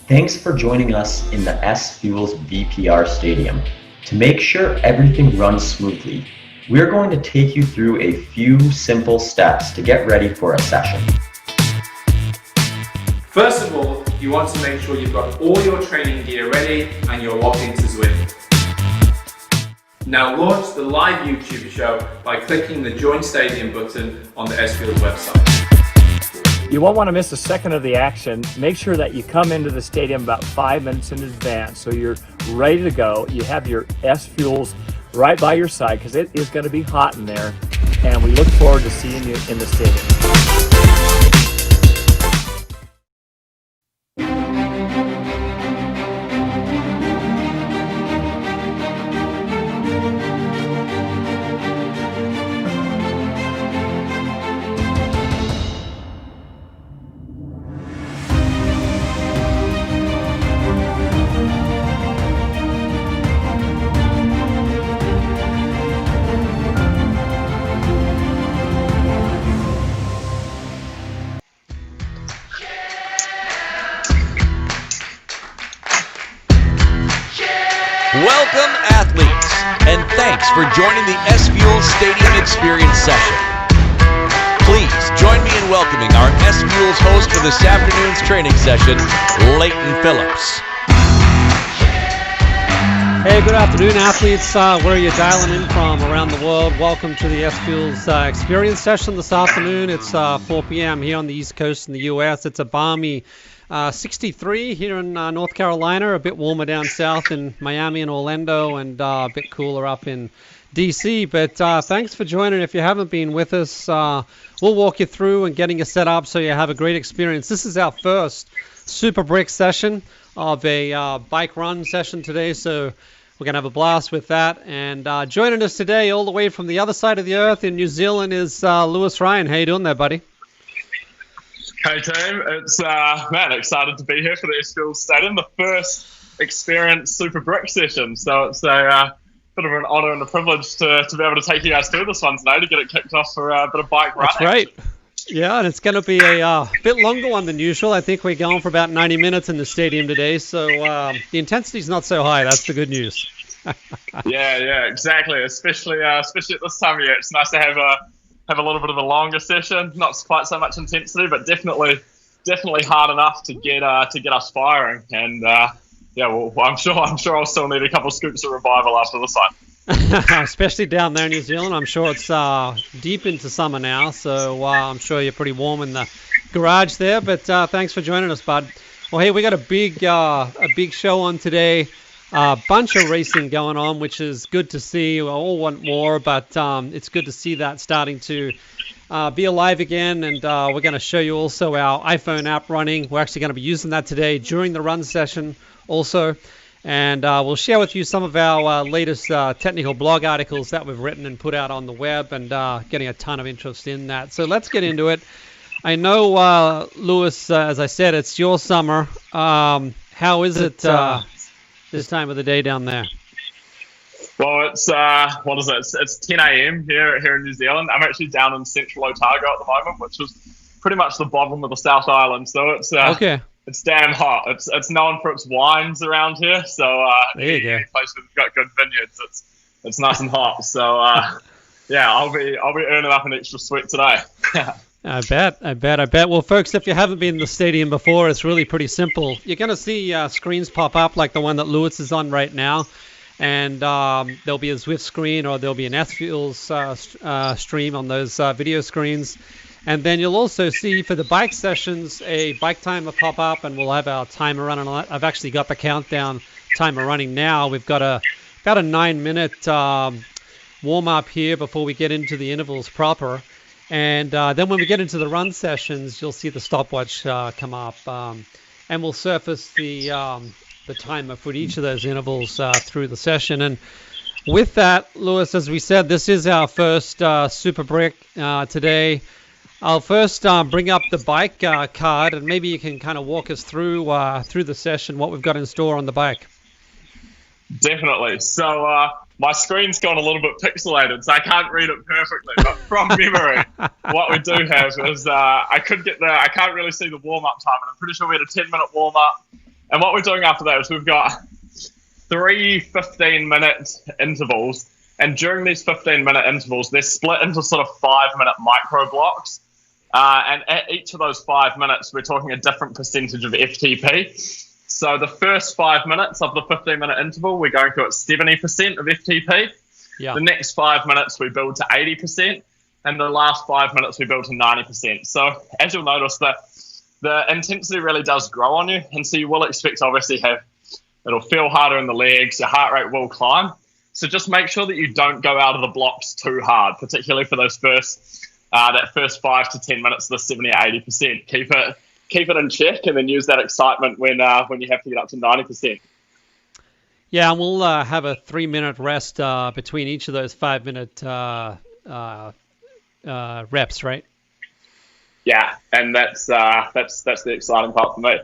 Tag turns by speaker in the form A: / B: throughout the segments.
A: Thanks for joining us in the SFuels VPR Stadium. To make sure everything runs smoothly, we're going to take you through a few simple steps to get ready for a session.
B: First of all, you want to make sure you've got all your training gear ready and you're logged into Zwift. Now launch the live YouTube show by clicking the Join Stadium button on the SFuels website.
C: You won't want to miss a second of the action. Make sure that you come into the stadium about 5 minutes in advance so you're ready to go. You have your SFuels right by your side because it is going to be hot in there, and we look forward to seeing you in the stadium.
D: Welcome, athletes, and thanks for joining the SFuels Stadium Experience session. Please join me in welcoming our SFuels host for this afternoon's training session, Leighton Phillips.
E: Hey, good afternoon, athletes. Where are you dialing in from around the world? Welcome to the SFuels Experience session this afternoon. It's 4 p.m. here on the East Coast in the U.S. It's a balmy 63 here in North Carolina, a bit warmer down south in Miami and Orlando, and a bit cooler up in DC. But thanks for joining. If you haven't been with us, we'll walk you through and getting you set up so you have a great experience. This is our first Super Brick session of a bike run session today, so we're going to have a blast with that. And joining us today all the way from the other side of the earth in New Zealand is Lewis Ryan. How you doing there, buddy?
F: Hey team, it's excited to be here for the SFuels Stadium, the first experience Super Brick session. So it's a bit of an honour and a privilege to be able to take you guys through this one today to get it kicked off for a bit of bike running.
E: That's right. Yeah, and it's going to be a bit longer one than usual. I think we're going for about 90 minutes in the stadium today, so the intensity's not so high. That's the good news.
F: yeah, exactly. Especially at this time of year, it's nice to have a little bit of a longer session, not quite so much intensity, but definitely hard enough to get us firing. And well, I'm sure I'll still need a couple of scoops of revival after this one.
E: Especially down there in New Zealand. I'm sure it's deep into summer now, so I'm sure you're pretty warm in the garage there. But thanks for joining us, bud. Well, hey, we got a big show on today. A bunch of racing going on, which is good to see. We all want more, but it's good to see that starting to be alive again. And we're going to show you also our iPhone app running. We're actually going to be using that today during the run session also. And we'll share with you some of our latest technical blog articles that we've written and put out on the web, and getting a ton of interest in that. So let's get into it. I know, Lewis, as I said, it's your summer. How is it this time of the day down there?
F: Well, it's what is it? It's 10 a.m. here in New Zealand. I'm actually down in central Otago at the moment, which is pretty much the bottom of the South Island. So it's
E: okay.
F: It's damn hot. It's known for its wines around here. So
E: there you go.
F: any place that's got good vineyards, it's nice and hot. So I'll be earning up an extra sweat today.
E: I bet. Well, folks, if you haven't been in the stadium before, it's really pretty simple. You're going to see screens pop up like the one that Lewis is on right now. And there'll be a Zwift screen, or there'll be an SFuels stream on those video screens. And then you'll also see for the bike sessions a bike timer pop up, and we'll have our timer running on that. I've actually got the countdown timer running now. We've got about a 9-minute warm-up here before we get into the intervals proper. And then when we get into the run sessions, you'll see the stopwatch come up, and we'll surface the timer for each of those intervals through the session. And with that, Lewis, as we said, this is our first Super Brick today. I'll first bring up the bike card, and maybe you can kind of walk us through the session, what we've got in store on the bike.
F: Definitely. So my screen's gone a little bit pixelated, so I can't read it perfectly. But from memory, what we do have is I can't really see the warm-up time, and I'm pretty sure we had a 10-minute warm-up, And what we're doing after that is we've got 3 15-minute intervals. And during these 15-minute intervals, they're split into sort of 5-minute micro blocks. And at each of those 5 minutes, we're talking a different percentage of FTP. So the first 5 minutes of the 15-minute interval, we're going to at 70% of FTP.
E: Yeah.
F: The next 5 minutes, we build to 80%. And the last 5 minutes, we build to 90%. So as you'll notice, the intensity really does grow on you. And so you will expect to obviously it'll feel harder in the legs, your heart rate will climb. So just make sure that you don't go out of the blocks too hard, particularly for those that first 5 to 10 minutes, the 70 or 80%. Keep it in check, and then use that excitement when you have to get up to 90%.
E: Yeah, and we'll have a 3-minute rest between each of those 5-minute reps, right?
F: Yeah, and that's the exciting part for me.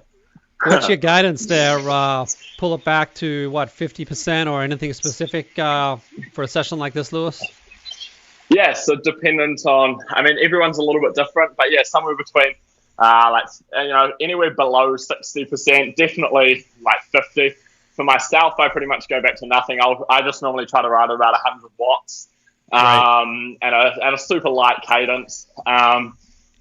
E: What's your guidance there? Pull it back to what, 50% or anything specific for a session like this, Lewis?
F: Yeah, so dependent on, everyone's a little bit different, but yeah, somewhere between anywhere below 60%, definitely like 50. For myself, I pretty much go back to nothing. I just normally try to ride about 100 watts and a super light cadence.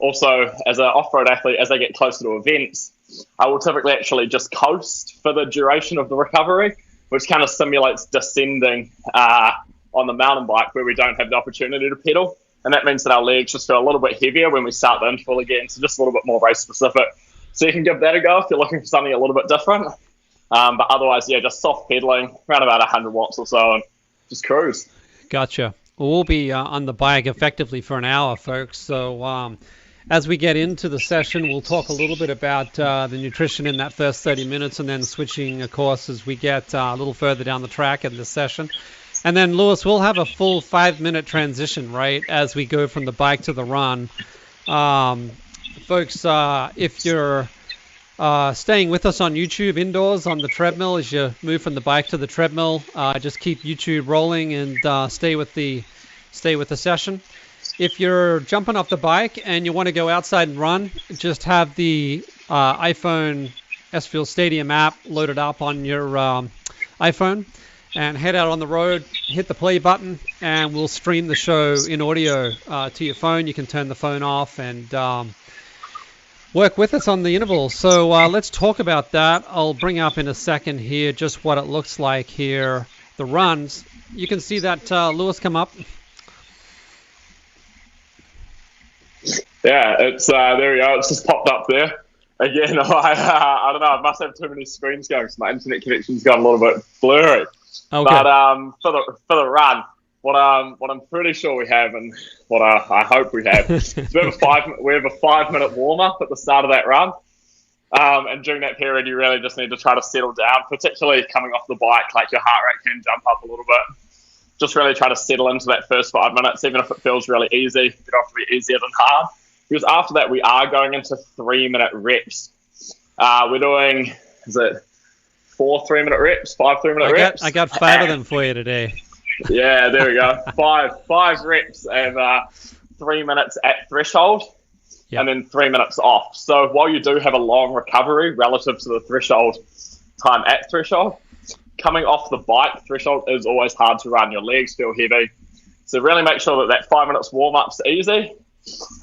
F: Also, as an off-road athlete, as I get closer to events, I will typically actually just coast for the duration of the recovery, which kind of simulates descending on the mountain bike where we don't have the opportunity to pedal. And that means that our legs just feel a little bit heavier when we start the interval again, so just a little bit more race specific. So you can give that a go if you're looking for something a little bit different. But otherwise, yeah, just soft pedaling, around about 100 watts or so, and just cruise.
E: Gotcha. Well, we'll be on the bike effectively for an hour, folks. So as we get into the session, we'll talk a little bit about the nutrition in that first 30 minutes, and then switching, of course, as we get a little further down the track in this session. And then, Lewis, we'll have a full 5-minute transition, right, as we go from the bike to the run. Folks, if you're staying with us on YouTube indoors on the treadmill, as you move from the bike to the treadmill, just keep YouTube rolling and stay with the session. If you're jumping off the bike and you want to go outside and run, just have the iPhone SFuels STADIUM app loaded up on your iPhone and head out on the road, hit the play button, and we'll stream the show in audio to your phone. You can turn the phone off and work with us on the intervals. So let's talk about that. I'll bring up in a second here just what it looks like here, the runs. You can see that, Lewis, come up.
F: Yeah, it's there we go. It's just popped up there. Again, I don't know. I must have too many screens going, so my internet connection's gone a little bit blurry.
E: Okay.
F: But for the run, what I'm pretty sure we have, and what I hope we have, is we have a 5-minute warm up at the start of that run. And during that period, you really just need to try to settle down, particularly coming off the bike. Like, your heart rate can jump up a little bit. Just really try to settle into that first 5 minutes, even if it feels really easy. It don't have to be easier than hard. Because after that, we are going into 3-minute reps. We're doing, is it 4 3-minute reps, 5 3-minute reps?
E: I got 5 of them for you today.
F: Yeah, there we go. Five reps and 3 minutes at threshold,
E: yep.
F: And then 3 minutes off. So while you do have a long recovery relative to the threshold time at threshold, coming off the bike, threshold is always hard to run. Your legs feel heavy. So really make sure that 5 minutes warm-up's easy,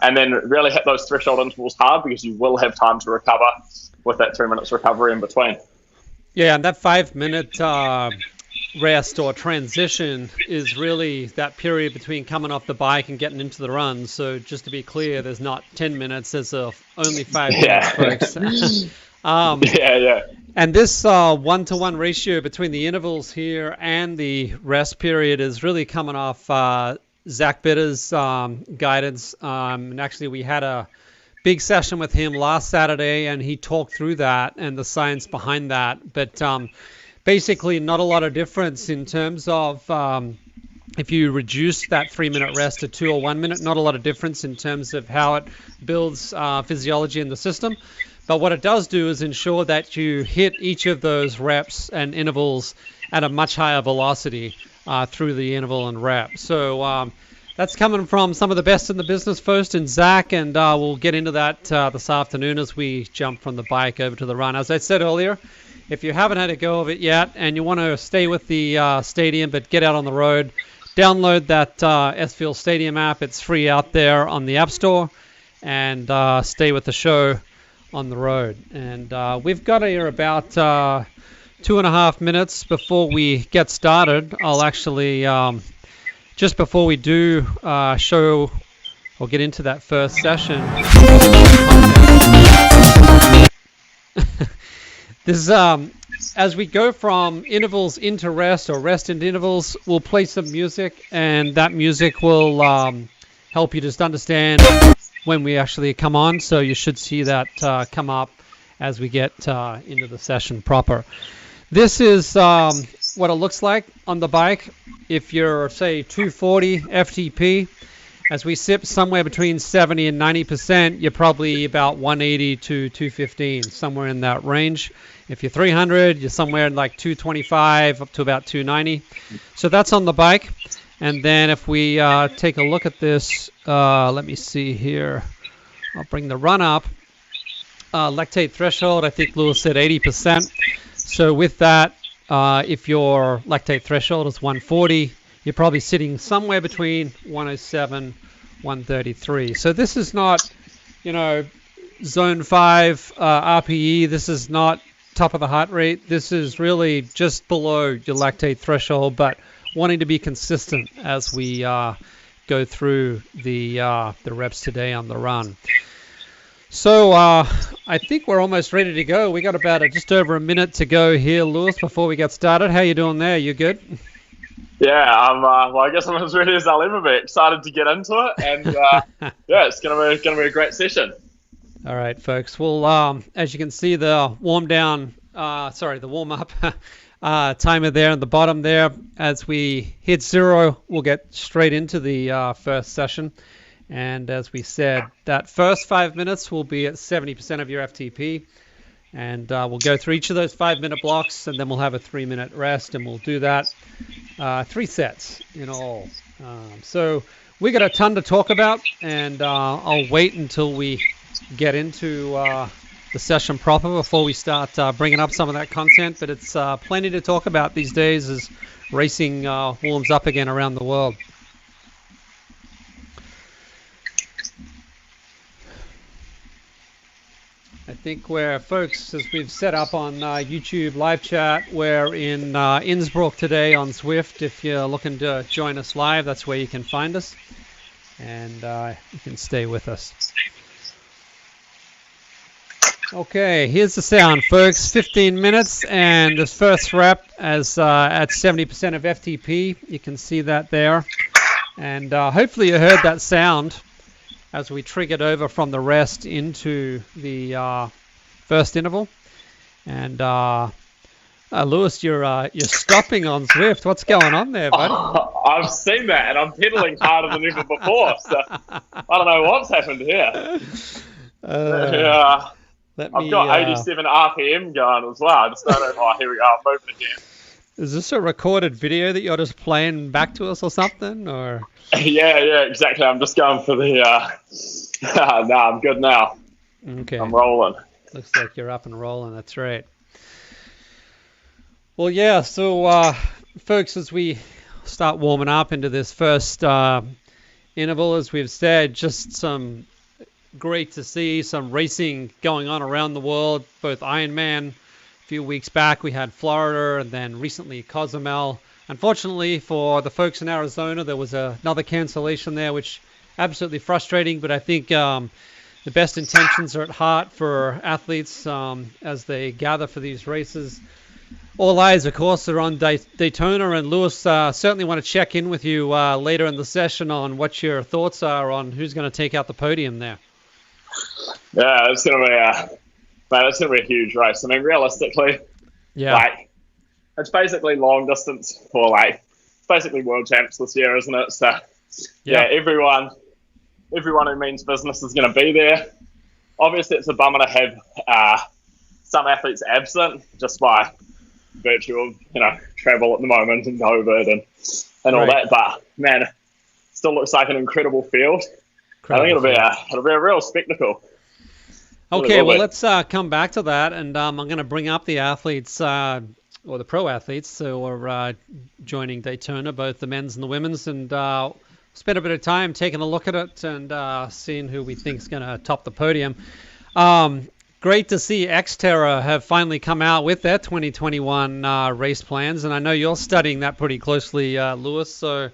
F: and then really hit those threshold intervals hard, because you will have time to recover with that 2 minutes recovery in between.
E: Yeah, and that 5-minute rest or transition is really that period between coming off the bike and getting into the run. So just to be clear, there's not 10 minutes, there's only 5 minutes, folks.
F: Yeah.
E: And this 1-to-1 ratio between the intervals here and the rest period is really coming off Zach Bitter's guidance. And actually, we had a big session with him last Saturday, and he talked through that and the science behind that. But basically, not a lot of difference in terms of if you reduce that 3-minute rest to 2 or 1 minute, not a lot of difference in terms of how it builds physiology in the system. But what it does do is ensure that you hit each of those reps and intervals at a much higher velocity through the interval and rep. So that's coming from some of the best in the business first, and Zach, and we'll get into that this afternoon as we jump from the bike over to the run. As I said earlier, if you haven't had a go of it yet and you want to stay with the stadium but get out on the road, download that SFuels Stadium app. It's free out there on the App Store, and stay with the show on the road. And we've got here about 2.5 minutes before we get started. I'll actually, just before we do show or get into that first session, this as we go from intervals into rest or rest into intervals, we'll play some music, and that music will help you just understand when we actually come on. So you should see that come up as we get into the session proper. This is what it looks like on the bike. If you're, say, 240 FTP, as we sip somewhere between 70 and 90%, you're probably about 180 to 215, somewhere in that range. If you're 300, you're somewhere in like 225 up to about 290. So that's on the bike. And then if we take a look at this, let me see here. I'll bring the run up. Lactate threshold, I think Lewis said 80%. So with that, if your lactate threshold is 140, you're probably sitting somewhere between 107, 133. So this is not, zone 5 RPE. This is not top of the heart rate. This is really just below your lactate threshold, but wanting to be consistent as we go through the reps today on the run. So I think we're almost ready to go. We got about just over a minute to go here, Lewis, before we get started. How you doing there? You good?
F: Yeah, I guess I'm as ready as I'll ever be. Excited to get into it, and yeah, it's gonna be a great session.
E: All right, folks. Well, as you can see, the warm up timer there on the bottom there. As we hit 0, we'll get straight into the first session. And as we said, that first 5 minutes will be at 70% of your FTP. And we'll go through each of those 5-minute blocks, and then we'll have a 3-minute rest, and we'll do that 3 sets in all. So we got a ton to talk about, and I'll wait until we get into the session proper before we start bringing up some of that content. But it's plenty to talk about these days as racing warms up again around the world. I think we're, folks, as we've set up on YouTube live chat, we're in Innsbruck today on Zwift. If you're looking to join us live, that's where you can find us. And you can stay with us. Okay, here's the sound, folks. 15 minutes, and this first rep as at 70% of FTP. You can see that there. And hopefully you heard that sound as we triggered over from the rest into the first interval. And Lewis, you're stopping on Zwift. What's going on there, buddy?
F: I've seen that, and I'm pedaling harder than ever before. So I don't know what's happened here. I've got 87 RPM going as well. I just don't know. Oh, here we go. I'm moving again.
E: Is this a recorded video that you're just playing back to us or something? Or
F: yeah, exactly. I'm just going for the. No, I'm good now.
E: Okay.
F: I'm rolling.
E: Looks like you're up and rolling. That's right. Well, yeah. So, folks, as we start warming up into this first interval, as we've said, just some great to see some racing going on around the world, both Ironman. A few weeks back we had Florida, and then recently Cozumel. Unfortunately for the folks in Arizona, there was another cancellation there, which absolutely frustrating, but I think the best intentions are at heart for athletes as they gather for these races. All eyes, of course, are on Daytona, and Lewis, certainly want to check in with you later in the session on what your thoughts are on who's going to take out the podium there.
F: Yeah, it's going to be a huge race. I mean, realistically, it's basically long distance for it's basically world champs this year, isn't it? So yeah, everyone who means business is going to be there. Obviously, it's a bummer to have some athletes absent just by virtue of travel at the moment and COVID and all that. But man, it still looks like an incredible field. I think it'll be a real spectacle.
E: Okay, well, let's come back to that, and I'm going to bring up the athletes, or the pro athletes, who are joining Daytona, both the men's and the women's, and spend a bit of time taking a look at it and seeing who we think is going to top the podium. Great to see Xterra have finally come out with their 2021 race plans, and I know you're studying that pretty closely, Lewis, so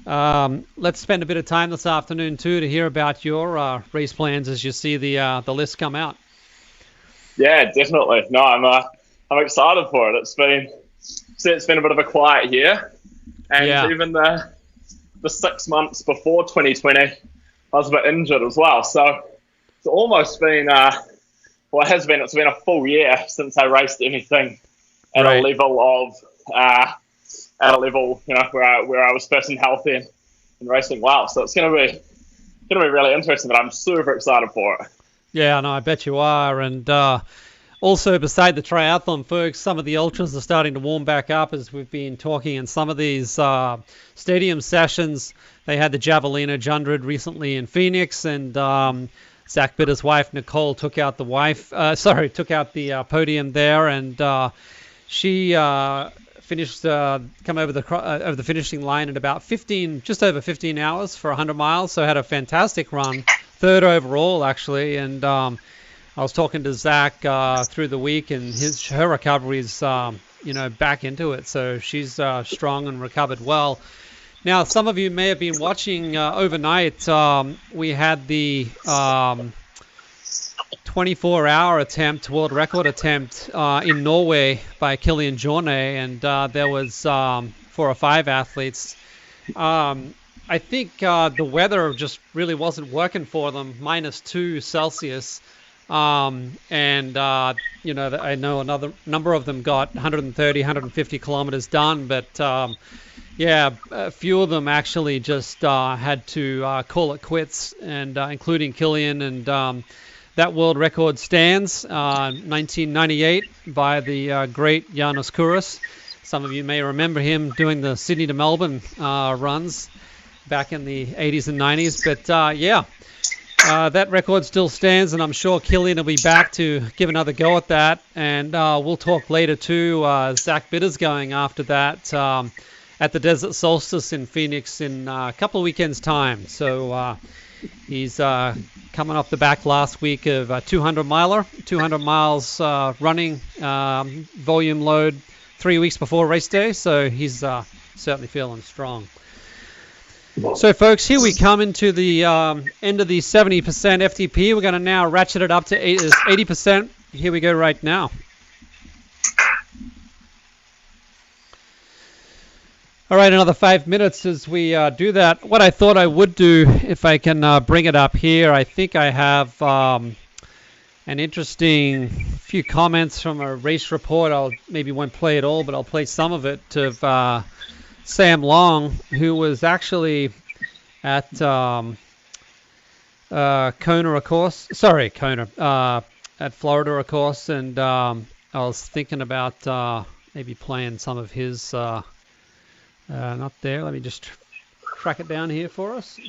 E: let's spend a bit of time this afternoon too to hear about your race plans as you see the list come out.
F: Yeah, definitely. No, I'm excited for it. It's been a bit of a quiet year, and even the 6 months before 2020, I was a bit injured as well. So it's almost been it's been a full year since I raced anything at a level where I was fit and healthy and racing well. So it's gonna be really interesting, but I'm super excited for it.
E: Yeah, no, I bet you are. And also beside the triathlon, folks, some of the ultras are starting to warm back up as we've been talking, and some of these stadium sessions, they had the Javelina 100 recently in Phoenix, and Zach Bitter's wife Nicole took out the podium there, and she finished come over the finishing line in about just over 15 hours for 100 miles, so had a fantastic run, third overall actually. And I was talking to Zach through the week, and her recovery is back into it, so she's strong and recovered well. Now, some of you may have been watching overnight. We had the 24-hour world record attempt in Norway by Kilian Jornet, and there was 4 or 5 athletes. I think the weather just really wasn't working for them, -2 Celsius. I know another number of them got 130, 150 kilometers done, but a few of them actually just had to call it quits, and including Kilian, and that world record stands 1998 by the great Janos Kouros. Some of you may remember him doing the Sydney to Melbourne runs back in the 80s and 90s, but that record still stands, and I'm sure Kilian will be back to give another go at that. And we'll talk later too. Zach Bitter's going after that at the Desert Solstice in Phoenix in a couple of weekends' time. So he's coming off the back last week of a 200 miles running, volume load 3 weeks before race day. So he's certainly feeling strong. So, folks, here we come into the end of the 70% FTP. We're going to now ratchet it up to 80%. Here we go right now. All right, another 5 minutes as we do that. What I thought I would do, if I can bring it up here, I think I have an interesting few comments from a race report. I won't play it all, but I'll play some of it of Sam Long, who was actually at Kona, of course. Sorry, Kona, at Florida, of course. And I was thinking about maybe playing some of his, not there. Let me just track it down here for us.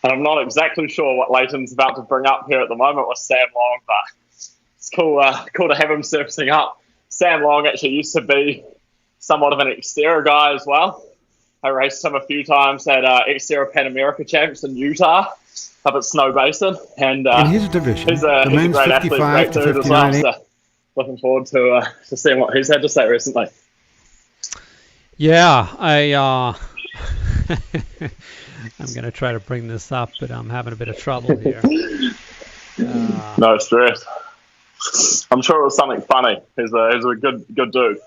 F: And I'm not exactly sure what Leighton's about to bring up here at the moment with Sam Long, but it's cool to have him surfacing up. Sam Long actually used to be somewhat of an Xterra guy as well. I raced him a few times at Xterra Pan America Champs in Utah, up at Snow Basin. And
G: in his division,
F: he's a great athlete, great dude as well. So looking forward to seeing what he's had to say recently.
E: Yeah, I'm going to try to bring this up, but I'm having a bit of trouble here.
F: No stress. I'm sure it was something funny. He's a good dude.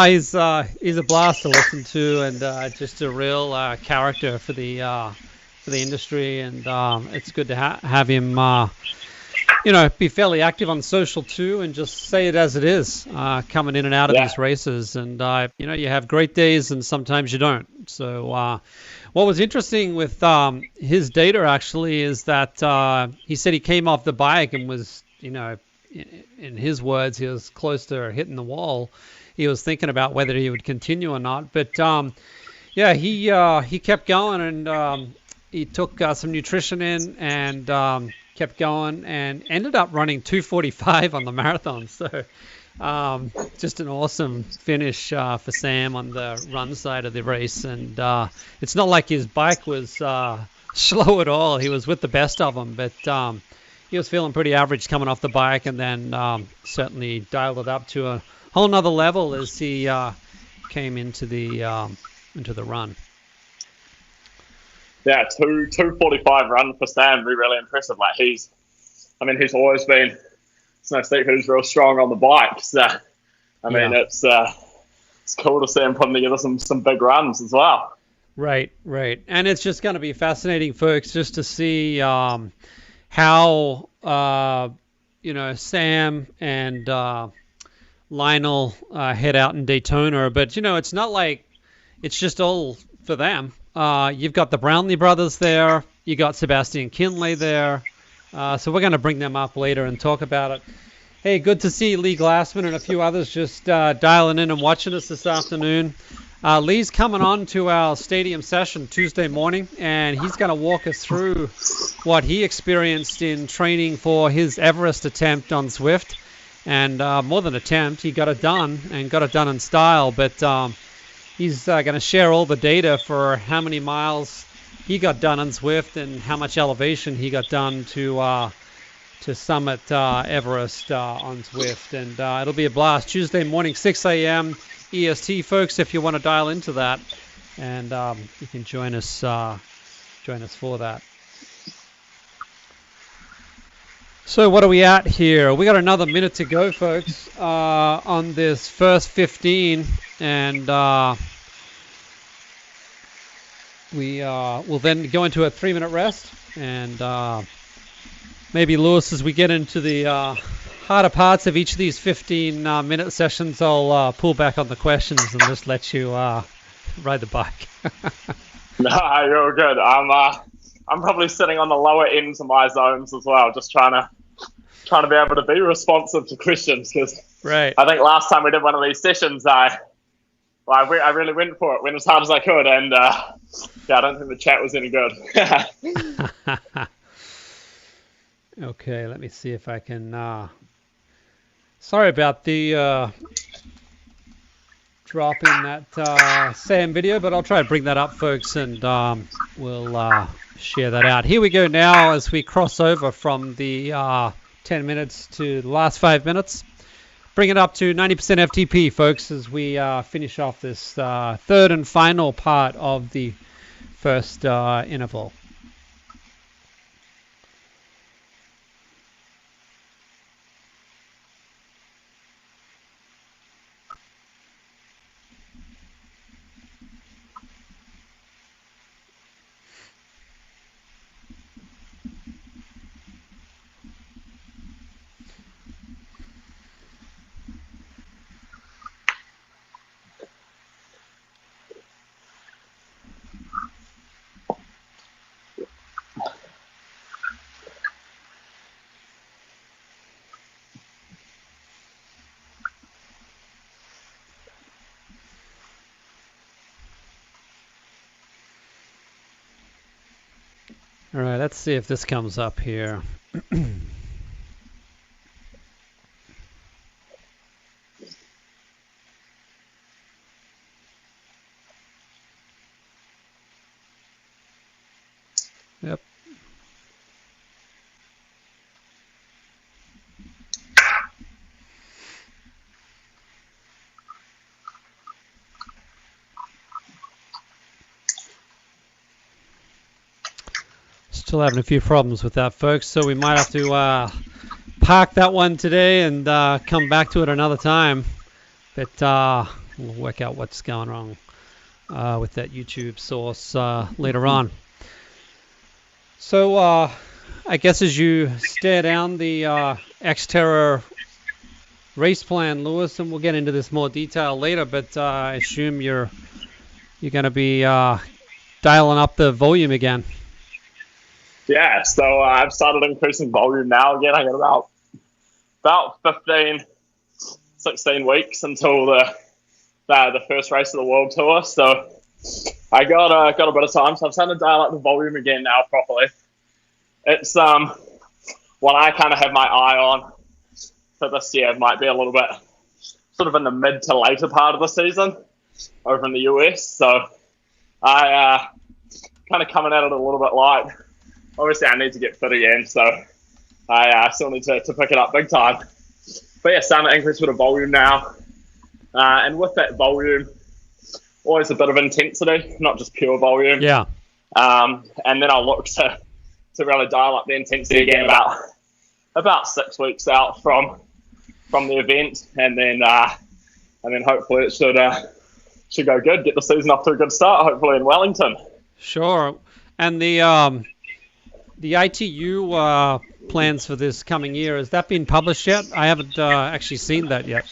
E: He's a blast to listen to, and just a real character for the industry. And it's good to have him, be fairly active on social too, and just say it as it is, coming in and out of these races. And you have great days, and sometimes you don't. So What was interesting with his data actually is that he said he came off the bike and was, in his words, he was close to hitting the wall. He was thinking about whether he would continue or not. But yeah, he kept going, and he took some nutrition in and kept going and ended up running 2:45 on the marathon. So just an awesome finish for Sam on the run side of the race. And it's not like his bike was slow at all. He was with the best of them, but he was feeling pretty average coming off the bike, and then certainly dialed it up to a whole nother level as he came into the run.
F: Yeah, 2:45 run for Sam, really impressive. Like he's always been, it's no secret, he's real strong on the bike. So I mean, it's cool to see him putting together some big runs as well.
E: Right. And it's just going to be fascinating, folks, just to see how Sam and Lionel head out in Daytona. But it's not like it's just all for them. You've got the Brownlee brothers there. You got Sebastian Kinley there. So we're going to bring them up later and talk about it. Hey, good to see Lee Glassman and a few others just dialing in and watching us this afternoon. Lee's coming on to our stadium session Tuesday morning, and he's going to walk us through what he experienced in training for his Everest attempt on Zwift. And more than attempt, he got it done, and got it done in style. But he's going to share all the data for how many miles he got done on Zwift and how much elevation he got done to summit Everest on Zwift. And it'll be a blast. Tuesday morning, 6 a.m. EST, folks, if you want to dial into that. And you can join us for that. So what are we at here? We got another minute to go, folks, on this first 15. And we will then go into a 3-minute rest. And maybe, Lewis, as we get into the harder parts of each of these 15-minute sessions, I'll pull back on the questions and just let you ride the bike.
F: No, you're good. I'm probably sitting on the lower ends of my zones as well, just trying to be able to be responsive to questions, because
E: right.
F: I think last time we did one of these sessions, I really went for it, went as hard as I could, and I don't think the chat was any good.
E: Okay, let me see if I can. Sorry about the drop in that Sam video, but I'll try to bring that up, folks, and we'll share that out. Here we go now as we cross over from the 10 minutes to the last 5 minutes. Bring it up to 90% FTP, folks, as we finish off this third and final part of the first interval. All right, let's see if this comes up here. Yep. Still having a few problems with that, folks, so we might have to park that one today and come back to it another time. But we'll work out what's going wrong with that YouTube source later on. So I guess as you stare down the Xterra race plan, Lewis, and we'll get into this more detail later, but I assume you're going to be dialing up the volume again.
F: Yeah, so I've started increasing volume now again. I got about 15, 16 weeks until the first race of the World Tour. So I got a bit of time. So I'm starting to dial up the volume again now properly. It's what I kind of have my eye on for this year might be a little bit sort of in the mid to later part of the season over in the US. So I kind of coming at it a little bit light. Obviously, I need to get fit again, so I still need to pick it up big time. But yeah, starting to increase a bit of volume now. And with that volume, always a bit of intensity, not just pure volume.
E: Yeah.
F: And then I'll look to really dial up the intensity again about 6 weeks out from the event, and then hopefully it should go good. Get the season off to a good start, hopefully in Wellington.
E: Sure. And the ITU plans for this coming year, has that been published yet? I haven't actually seen that yet.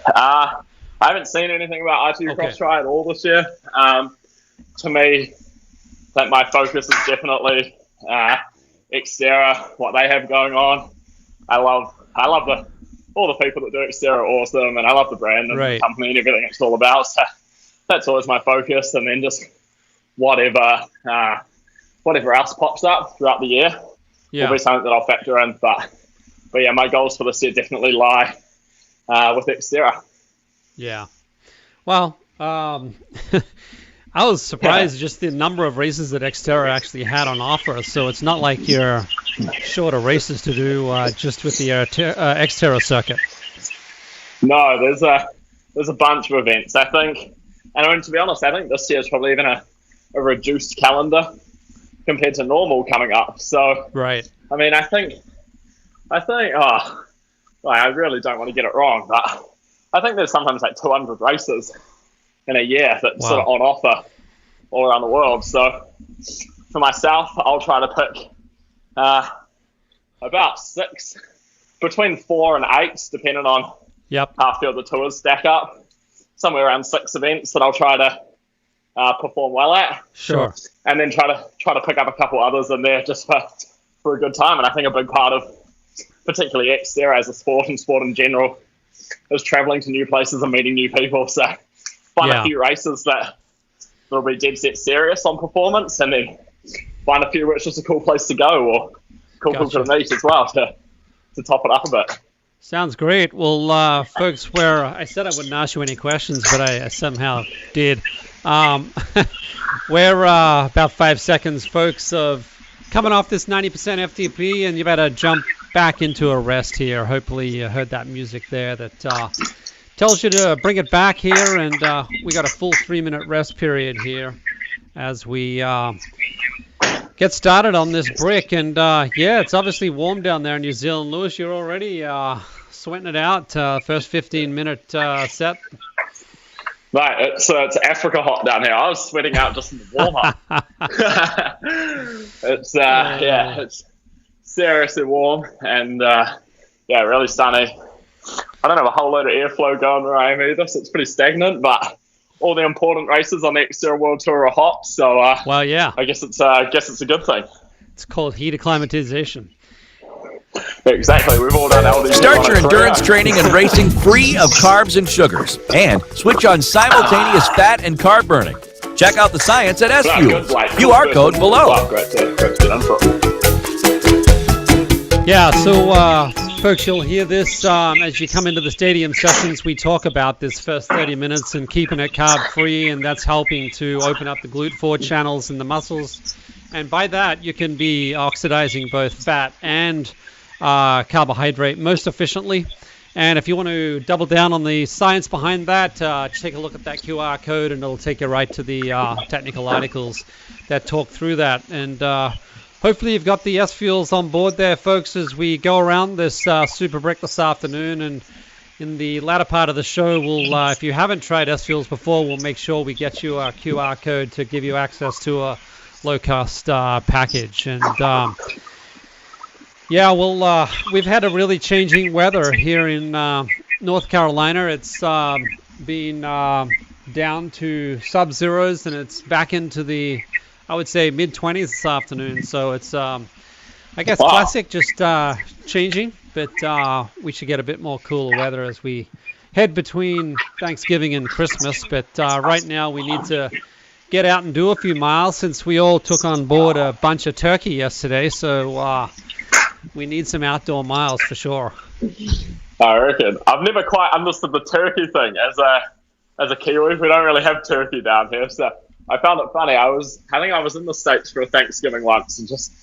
F: I haven't seen anything about ITU Cross Tri at all this year. To me, I think my focus is definitely Xterra, what they have going on. I love all the people that do Xterra are awesome, and I love the brand and the company and everything it's all about. So that's always my focus, and then just whatever else pops up throughout the year will be something that I'll factor in. But yeah, my goals for this year definitely lie with Xterra.
E: Yeah. Well, I was surprised just the number of races that Xterra actually had on offer. So it's not like you're short of races to do just with the Xterra circuit.
F: No, there's a bunch of events, I think. And I mean, to be honest, I think this year is probably even a reduced calendar compared to normal coming up. So,
E: right.
F: I mean, I think, I really don't want to get it wrong, but I think there's sometimes like 200 races in a year that's sort of on offer all around the world. So for myself, I'll try to pick about 6, between 4 and 8, depending on how I feel the tours stack up. Somewhere around 6 events that I'll try to perform well at.
E: Sure.
F: And then try to pick up a couple others in there just for a good time. And I think a big part of particularly Xterra as a sport and sport in general is traveling to new places and meeting new people. So find a few races that'll be dead set serious on performance, and then find a few where it's just a cool place to go or cool people to meet as well to top it up a bit.
E: Sounds great. Well, folks, where I said I wouldn't ask you any questions, but I somehow did. We're about 5 seconds, folks, of coming off this 90% FTP, and you better jump back into a rest here. Hopefully you heard that music there that tells you to bring it back here, and we got a full 3-minute rest period here as we get started on this brick. And it's obviously warm down there in New Zealand. Lewis, you're already sweating it out. First 15-minute set.
F: Right, it's Africa hot down here. I was sweating out just in the warm-up. It's seriously warm and really sunny. I don't have a whole load of airflow going where I am either, so it's pretty stagnant. But all the important races on the Xterra World Tour are hot, so I guess it's a good thing.
E: It's called heat acclimatization.
F: Exactly. We've all done LD.
D: Start your endurance training and racing free of carbs and sugars, and switch on simultaneous fat and carb burning. Check out the science at SFuels. QR code below.
E: Yeah, so folks, you'll hear this as you come into the stadium sessions. We talk about this first 30 minutes and keeping it carb-free, and that's helping to open up the GLUT4 channels in the muscles. And by that, you can be oxidizing both fat and carbohydrate most efficiently. And if you want to double down on the science behind that, take a look at that QR code, and it'll take you right to the technical articles that talk through that. And hopefully you've got the SFuels on board there, folks, as we go around this super brick this afternoon. And in the latter part of the show, we'll, if you haven't tried SFuels before, we'll make sure we get you a QR code to give you access to a low-cost package. And we've had a really changing weather here in North Carolina. It's been down to sub-zeros, and it's back into the, I would say, mid-20s this afternoon. So it's, I guess, classic, just changing, but we should get a bit more cooler weather as we head between Thanksgiving and Christmas. But right now we need to get out and do a few miles since we all took on board a bunch of turkey yesterday. So we need some outdoor miles for sure.
F: I reckon. I've never quite understood the turkey thing. As a Kiwi, we don't really have turkey down here, so I found it funny. I think I was in the States for a Thanksgiving once and just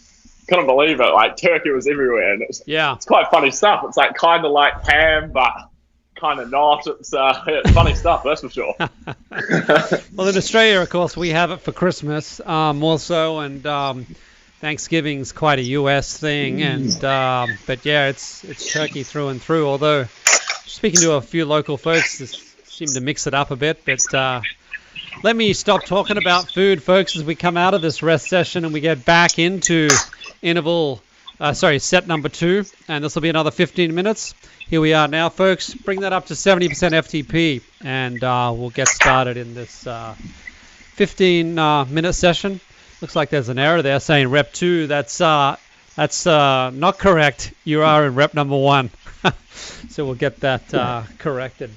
F: couldn't believe it. Like, turkey was everywhere, and it's quite funny stuff. It's like kind of like ham, but kind of not. It's funny stuff, that's for sure.
E: Well, in Australia, of course, we have it for Christmas more so, and Thanksgiving's quite a US thing, and but yeah, it's turkey through and through. Although speaking to a few local folks, they seem to mix it up a bit. But let me stop talking about food, folks, as we come out of this rest session and we get back into set number 2, and this will be another 15 minutes. Here we are now, folks. Bring that up to 70% FTP, and we'll get started in this 15-minute session. Looks like there's an error there saying rep 2. That's not correct. You are in rep number 1. So we'll get that corrected.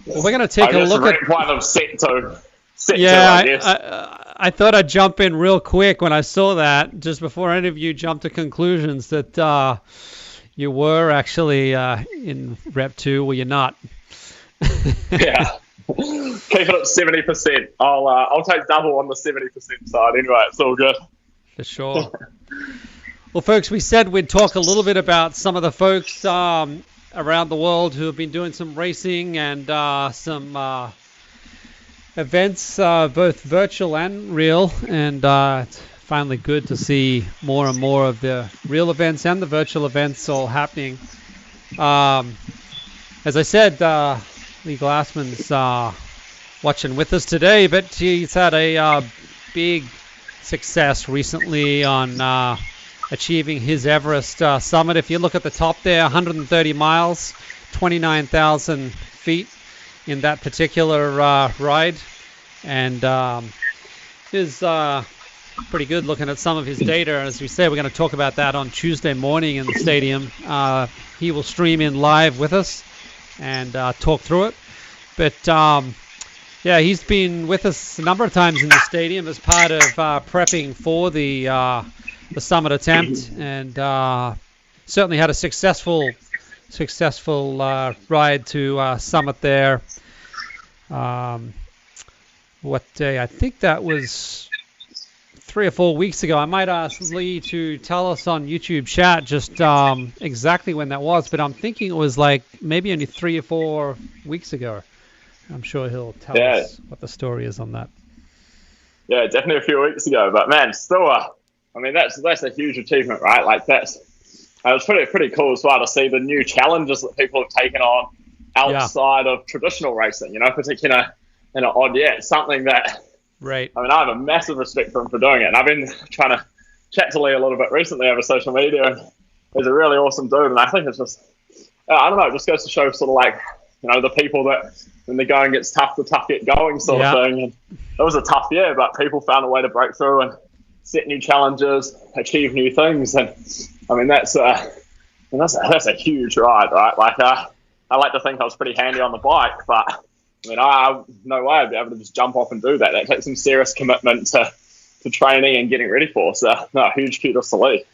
E: Well, we're going to take a look at
F: rep 1 of set 2.
E: I thought I'd jump in real quick when I saw that, just before any of you jumped to conclusions that you were actually in rep 2. Well, you're not.
F: Yeah. Keep it at 70%. I'll take double on the 70% side. Anyway, it's all good.
E: For sure. Well, folks, we said we'd talk a little bit about some of the folks around the world who have been doing some racing and some events, both virtual and real. And it's finally good to see more and more of the real events and the virtual events all happening. As I said, Lee Glassman's watching with us today, but he's had a big success recently on achieving his Everest summit. If you look at the top there, 130 miles, 29,000 feet in that particular ride, and is pretty good looking at some of his data. As we said, we're going to talk about that on Tuesday morning in the stadium. He will stream in live with us and talk through it. But yeah, he's been with us a number of times in the stadium as part of prepping for the summit attempt, and certainly had a successful ride to summit there. What day? I think that was 3 or 4 weeks ago. I might ask Lee to tell us on YouTube chat just exactly when that was, but I'm thinking it was like maybe only 3 or 4 weeks ago. I'm sure he'll tell us what the story is on that.
F: Yeah, definitely a few weeks ago, but man, still, I mean, that's a huge achievement, right? Like it was pretty cool as well to see the new challenges that people have taken on outside of traditional racing, particularly in an odd year. It's something that,
E: right.
F: I mean, I have a massive respect for him for doing it. And I've been trying to chat to Lee a little bit recently over social media, and he's a really awesome dude. And I think it's just, I don't know, it just goes to show sort of like, the people that when the going gets tough, the tough get going sort of thing. And it was a tough year, but people found a way to break through and set new challenges, achieve new things. And I mean, that's a huge ride, right? Like, I like to think I was pretty handy on the bike, but I mean, no way I'd be able to just jump off and do that. That takes some serious commitment to training and getting ready for. So, no, huge kudos to Lee.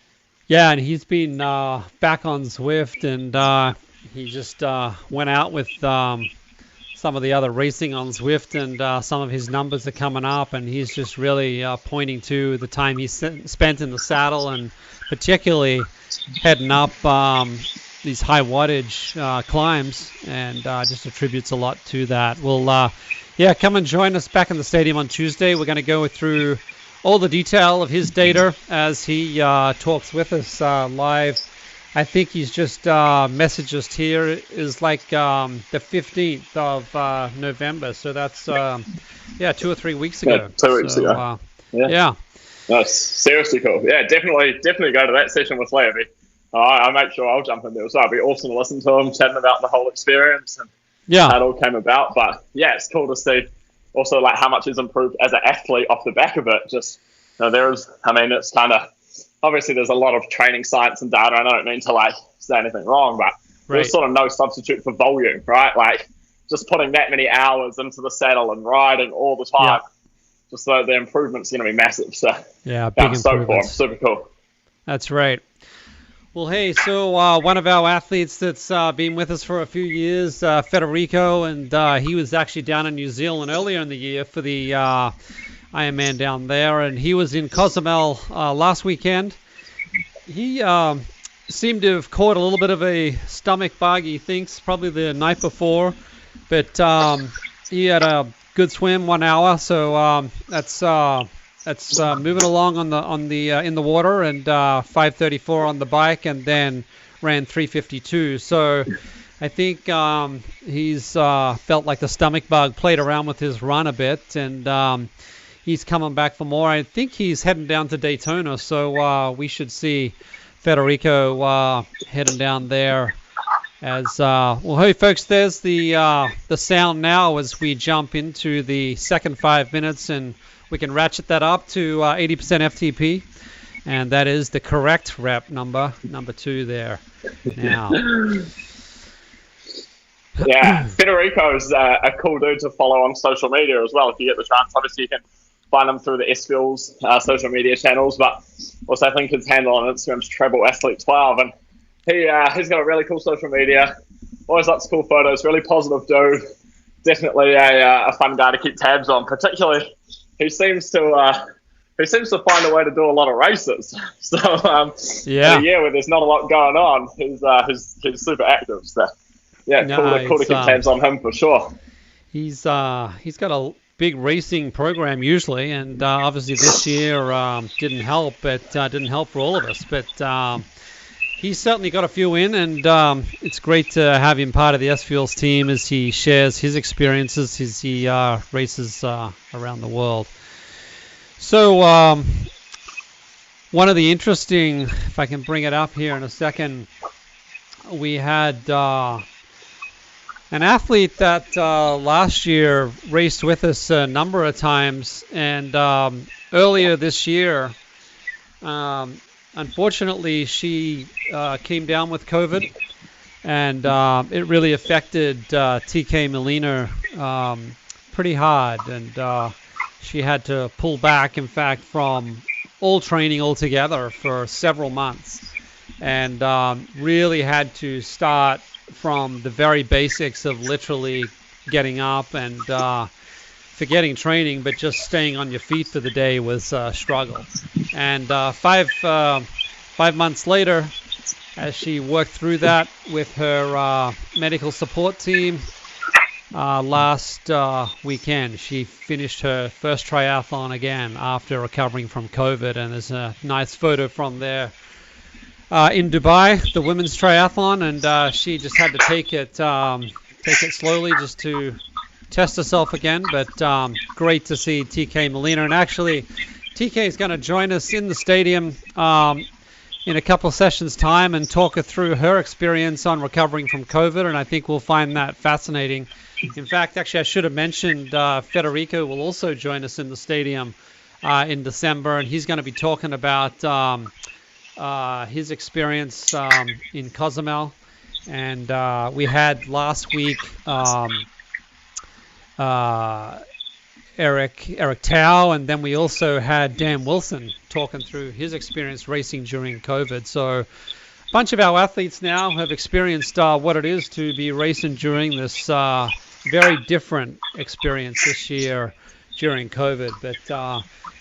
E: Yeah, and he's been back on Zwift, and he just went out with some of the other racing on Zwift, and some of his numbers are coming up, and he's just really pointing to the time he spent in the saddle, and particularly heading up these high wattage climbs, and just attributes a lot to that. Well, come and join us back in the stadium on Tuesday. We're going to go through all the detail of his data as he talks with us live. I think he's just messaged us here is like the 15th of November, so that's 2 or 3 weeks ago.
F: 2 weeks ago.
E: Yeah.
F: That's seriously cool. Yeah, definitely go to that session with Lee. I make sure I'll jump in there as well. It'd be awesome to listen to him chatting about the whole experience. And how it all came about. But yeah, it's cool to see also like how much he's improved as an athlete off the back of it. Just it's kind of obviously there's a lot of training science and data, and I don't mean to like say anything wrong, but there's sort of no substitute for volume, right? Like just putting that many hours into the saddle and riding all the time, just so the improvement's going to be massive. So
E: big improvements.
F: Super cool.
E: That's right. Well, hey, so one of our athletes that's been with us for a few years, Federico, and he was actually down in New Zealand earlier in the year for the Ironman down there, and he was in Cozumel last weekend. He seemed to have caught a little bit of a stomach bug, he thinks, probably the night before, but he had a good swim, 1 hour, so that's moving along on the in the water, and 5:34 on the bike, and then ran 3:52. So I think he's felt like the stomach bug played around with his run a bit, and he's coming back for more. I think he's heading down to Daytona, so we should see Federico heading down there. As well, hey folks, there's the sound now as we jump into the second 5 minutes, and we can ratchet that up to 80% FTP, and that is the correct rep number 2 there. Now,
F: yeah, Federico's a cool dude to follow on social media as well if you get the chance. Obviously, you can find him through the SFuels social media channels, but also I think his handle on Instagram is TrebleAthlete12, and he's got a really cool social media. Always lots of cool photos. Really positive dude. Definitely a fun guy to keep tabs on. Particularly, he seems to find a way to do a lot of races. So in a year where there's not a lot going on, he's super active. So cool to keep tabs on him for sure.
E: He's got a big racing program usually, and obviously this year didn't help, but didn't help for all of us. But he's certainly got a few in, and it's great to have him part of the SFuels team as he shares his experiences as he races around the world. So one of the interesting, if I can bring it up here in a second, we had an athlete that last year raced with us a number of times, and earlier this year, unfortunately, she came down with COVID, and it really affected TK Molina pretty hard, and she had to pull back, in fact, from all training altogether for several months, and really had to start from the very basics of literally getting up and forgetting training, but just staying on your feet for the day was a struggle. And 5 months later, as she worked through that with her medical support team, last weekend she finished her first triathlon again after recovering from COVID, and there's a nice photo from there in Dubai, the women's triathlon, and she just had to take it slowly just to test herself again. But great to see TK Molina, and actually TK is going to join us in the stadium in a couple of sessions time and talk her through her experience on recovering from COVID, and I think we'll find that fascinating. In fact, actually I should have mentioned Federico will also join us in the stadium in December, and he's going to be talking about his experience in Cozumel, and we had last week Eric Tao, and then we also had Dan Wilson talking through his experience racing during COVID. So a bunch of our athletes now have experienced what it is to be racing during this very different experience this year during COVID. But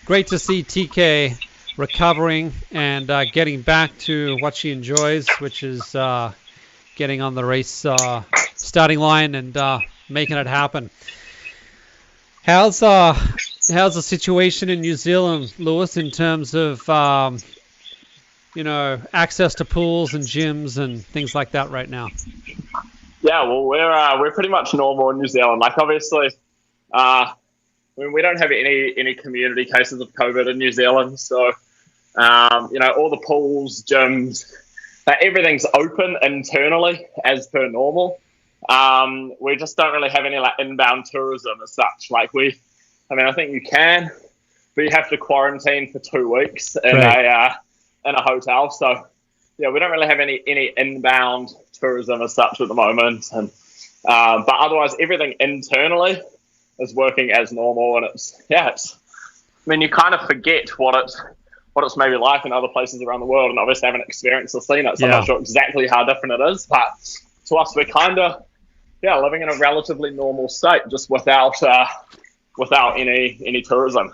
E: great to see TK recovering and getting back to what she enjoys, which is getting on the race starting line and making it happen. How's the situation in New Zealand, Lewis, in terms of access to pools and gyms and things like that right now?
F: Yeah, well, we're pretty much normal in New Zealand. Like, obviously, we don't have any community cases of COVID in New Zealand, so all the pools, gyms, everything's open internally as per normal. We just don't really have any like inbound tourism as such. Like I think you can, but you have to quarantine for 2 weeks in a hotel. So yeah, we don't really have any inbound tourism as such at the moment. And but otherwise, everything internally is working as normal, and it's you kind of forget what it's maybe like in other places around the world, and obviously haven't experienced or seen it, so I'm not sure exactly how different it is. But to us, we're kind of living in a relatively normal state, just without any tourism.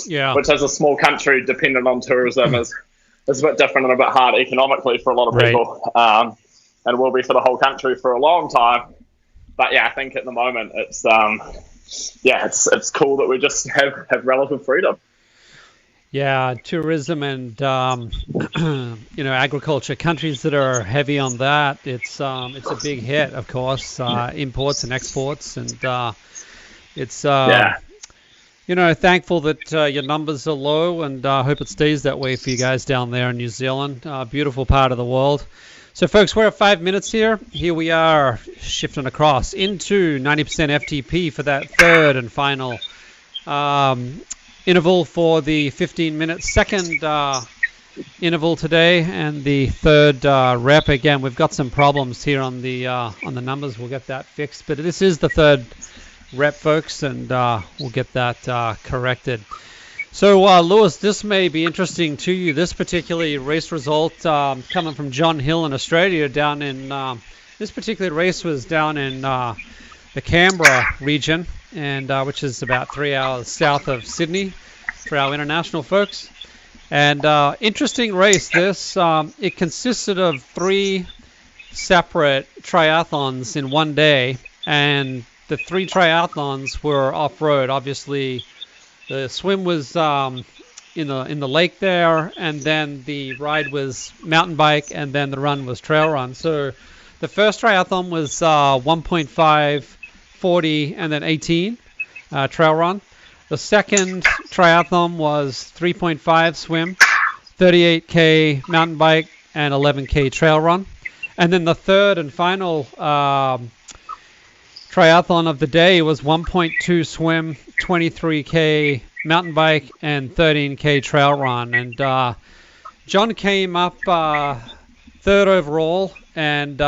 F: Yeah, which as a small country dependent on tourism is a bit different and a bit hard economically for a lot of people, and will be for the whole country for a long time. But yeah, I think at the moment it's it's cool that we just have relative freedom.
E: Yeah, tourism and agriculture, countries that are heavy on that, it's a big hit, of course, imports and exports, and it's thankful that your numbers are low, and I hope it stays that way for you guys down there in New Zealand. Beautiful part of the world. So, folks, we're at 5 minutes here. Here we are shifting across into 90% FTP for that third and final interval for the 15-minute second interval today, and the third rep. Again, we've got some problems here on the numbers. We'll get that fixed, but this is the third rep, folks, and we'll get that corrected. So, Lewis, this may be interesting to you. This particular race result coming from John Hill in Australia down in this particular race was down in the Canberra region, and which is about 3 hours south of Sydney for our international folks. And interesting race. This it consisted of 3 separate triathlons in one day, and the 3 triathlons were off-road. Obviously, the swim was in the lake there, and then the ride was mountain bike, and then the run was trail run. So the first triathlon was 1.5, 40, and then 18 trail run. The second triathlon was 3.5 swim, 38K mountain bike, and 11K trail run. And then the third and final triathlon of the day was 1.2 swim, 23K mountain bike, and 13K trail run. And John came up third overall and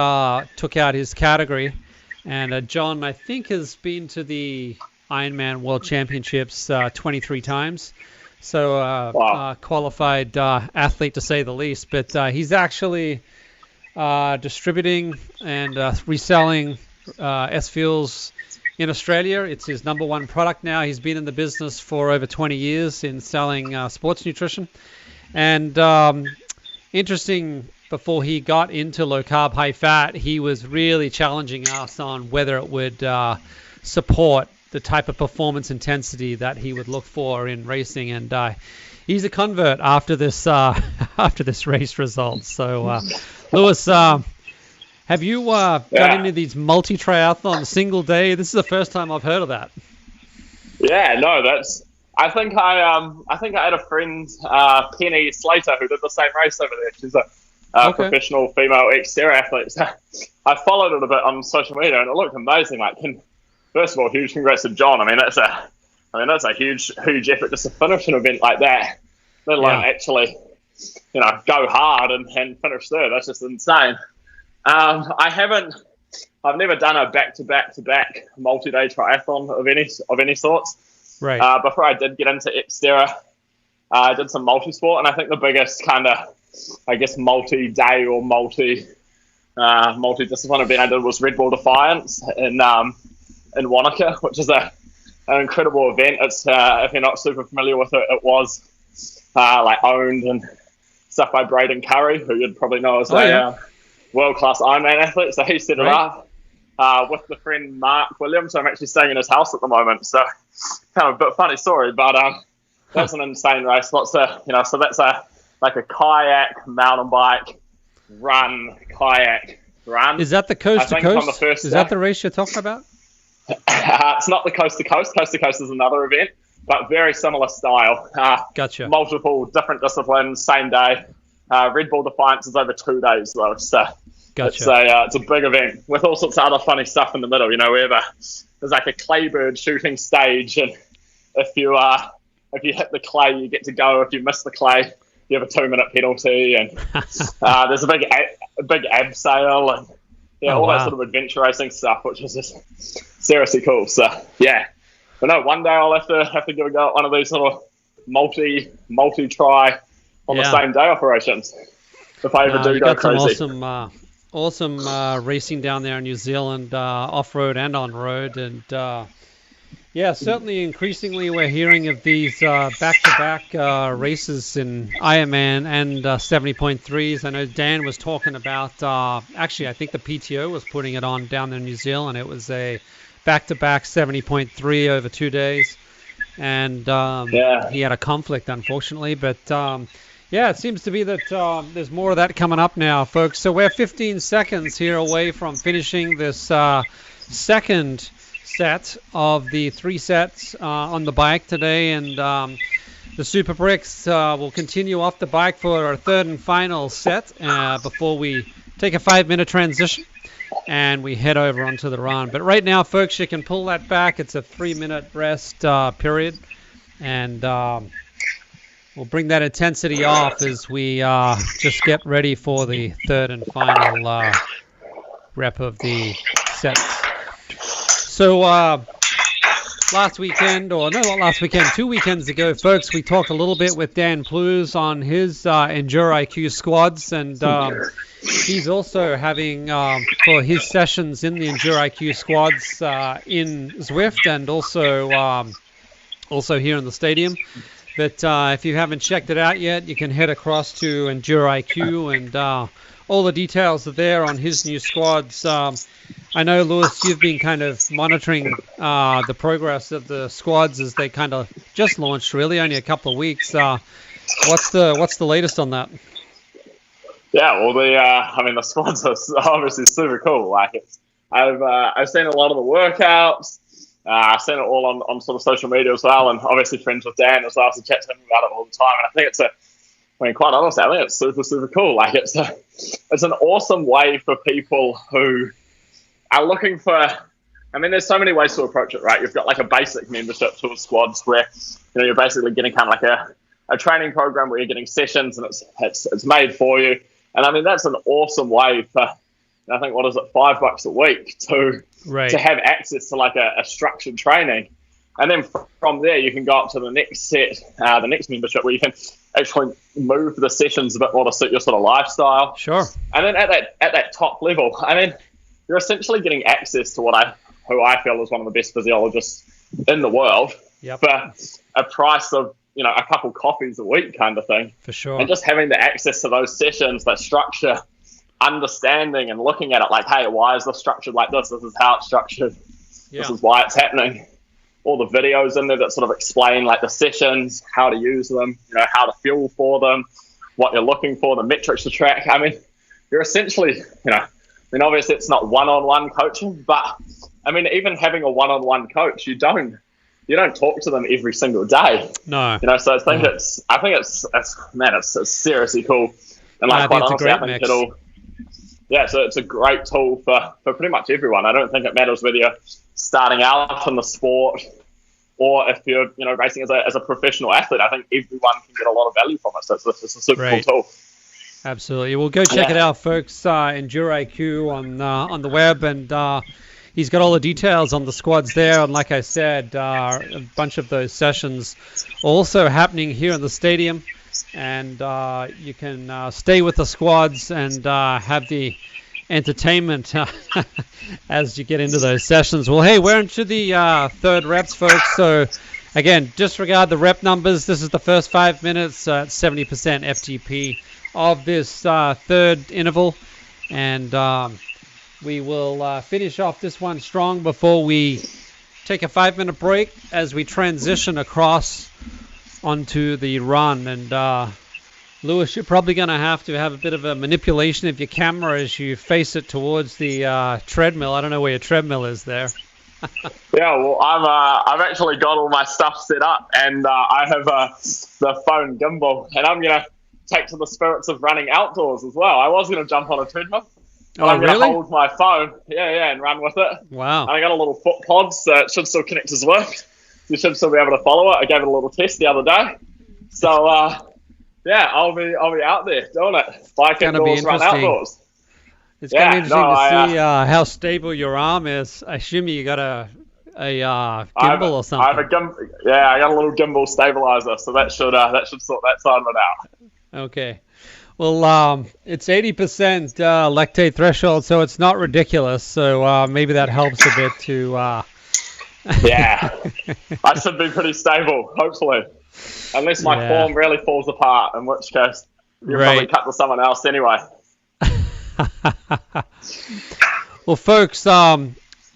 E: took out his category. And John, I think, has been to the Ironman World Championships 23 times. So qualified athlete, to say the least. But he's actually distributing and reselling SFuels in Australia. It's his number one product now. He's been in the business for over 20 years in selling sports nutrition. And interesting, before he got into low carb, high fat, he was really challenging us on whether it would support the type of performance intensity that he would look for in racing. And he's a convert after this race result. So Lewis, have you done any of these multi-triathlon single day? This is the first time I've heard of that.
F: Yeah, no, I think I had a friend, Penny Slater, who did the same race over there. She's a professional female Xterra athlete. So I followed it a bit on social media, and it looked amazing. Like, first of all, huge congrats to John. I mean, that's a huge effort just to finish an event like that, let alone actually, go hard and finish third. That's just insane. I've never done a back-to-back multi-day triathlon of any sorts.
E: Right.
F: Before I did get into Xterra, I did some multi-sport, and I think the biggest kind of, I guess, multi-day or multi-discipline event I did was Red Bull Defiance in Wanaka, which is an incredible event. It's if you're not super familiar with it, it was owned and stuff by Braden Curry, who you'd probably know as world-class Ironman athlete. So he set it up with the friend Mark Williams. So I'm actually staying in his house at the moment. So kind of a bit funny story, but that's an insane race. Lots of, so that's a kayak, mountain bike, run, kayak, run.
E: Is that the coast to coast? Is that the race you're talking about?
F: It's not the coast to coast. Coast to coast is another event, but very similar style.
E: Gotcha.
F: Multiple different disciplines, same day. Red Bull Defiance is over 2 days though, so
E: Gotcha.
F: It's a big event with all sorts of other funny stuff in the middle. Where there's like a clay bird shooting stage, and if you hit the clay, you get to go. If you miss the clay, you have a 2-minute penalty, and there's a big abseil, and all that sort of adventure racing stuff, which is just seriously cool. So yeah, but no, one day I'll have to give a go at one of these sort of multi-try on the same day operations. If I ever do go crazy.
E: Some awesome racing down there in New Zealand, off-road and on-road, and certainly increasingly we're hearing of these back-to-back races in Ironman and 70.3s. I know Dan was talking about, actually I think the PTO was putting it on down there in New Zealand. It was a back-to-back 70.3 over 2 days, and he had a conflict, unfortunately, but it seems to be that there's more of that coming up now, folks. So we're 15 seconds here away from finishing this second set of the 3 sets on the bike today, and the Super Bricks will continue off the bike for our third and final set before we take a 5-minute transition and we head over onto the run. But right now, folks, you can pull that back. It's a 3-minute rest period, and we'll bring that intensity off as we just get ready for the third and final rep of the sets. So last weekend, or no, not last weekend, 2 weekends ago, folks, we talked a little bit with Dan Plews on his Enduro IQ squads, and he's also having, for his sessions in the Enduro IQ squads in Zwift, and also here in the stadium. But if you haven't checked it out yet, you can head across to Enduro IQ, and all the details are there on his new squads. I know, Lewis, you've been kind of monitoring the progress of the squads as they kind of just launched, really, only a couple of weeks. What's the latest on that?
F: Yeah, well, the squads are obviously super cool. Like, I've seen a lot of the workouts. I've seen it all on sort of social media as well, and obviously friends with Dan as well, so chat to him about it all the time. And I think quite honestly, I think it's super, super cool. Like, it's an awesome way for people who are looking for, there's so many ways to approach it, right? You've got like a basic membership to a squads where, you're basically getting kind of like a training program where you're getting sessions and it's made for you. And that's an awesome way for, I think, what is it, $5 a week to have access to like a structured training. And then from there, you can go up to the next set, the next membership, where you can actually move the sessions a bit more to suit your sort of lifestyle.
E: Sure.
F: And then at that top level, you're essentially getting access to who I feel is one of the best physiologists in the world for a price of, a couple coffees a week kind of thing.
E: For sure.
F: And just having the access to those sessions, that structure, understanding and looking at it like, hey, why is this structured like this? This is how it's structured. Yeah. This is why it's happening. All the videos in there that sort of explain like the sessions, how to use them, how to fuel for them, what you're looking for, the metrics to track. You're essentially, obviously it's not one-on-one coaching, but even having a one-on-one coach, you don't talk to them every single day.
E: No.
F: So I think it's seriously cool. And like, quite honestly, I think it's a great tool for pretty much everyone. I don't think it matters whether you're starting out in the sport or if you're, racing as a professional athlete. I think everyone can get a lot of value from it. So it's a super cool tool.
E: Absolutely. Well, go check it out, folks. Enduro IQ on the web, and he's got all the details on the squads there. And like I said, a bunch of those sessions also happening here in the stadium. And you can stay with the squads and have the entertainment as you get into those sessions. Well, hey, we're into the third reps, folks. So, again, disregard the rep numbers. This is the first 5 minutes at 70% FTP of this third interval. And we will finish off this one strong before we take a 5-minute break as we transition across onto the run. And Lewis, you're probably going to have a bit of a manipulation of your camera as you face it towards the treadmill. I don't know where your treadmill is there.
F: Yeah, well, I've actually got all my stuff set up, and I have the phone gimbal, and I'm going to take to the spirits of running outdoors as well. I was going to jump on a treadmill, But
E: Oh,
F: I'm going to
E: really?
F: hold my phone, and run with it.
E: Wow.
F: And I got a little foot pod, so it should still connect to Zwift. You should still be able to follow it. I gave it a little test the other day. So, I'll be out there doing it. Bike
E: Gonna be
F: indoors, run
E: interesting. outdoors. It's going to be interesting to see how stable your arm is. I assume you got a gimbal or something.
F: I have a I got a little gimbal stabilizer, so that should sort that side of it out.
E: Okay. Well, it's 80% lactate threshold, so it's not ridiculous. So maybe that helps a bit to.
F: Yeah, I should be pretty stable, hopefully, unless my form really falls apart, in which case you'll probably cut to someone else anyway.
E: Well, folks,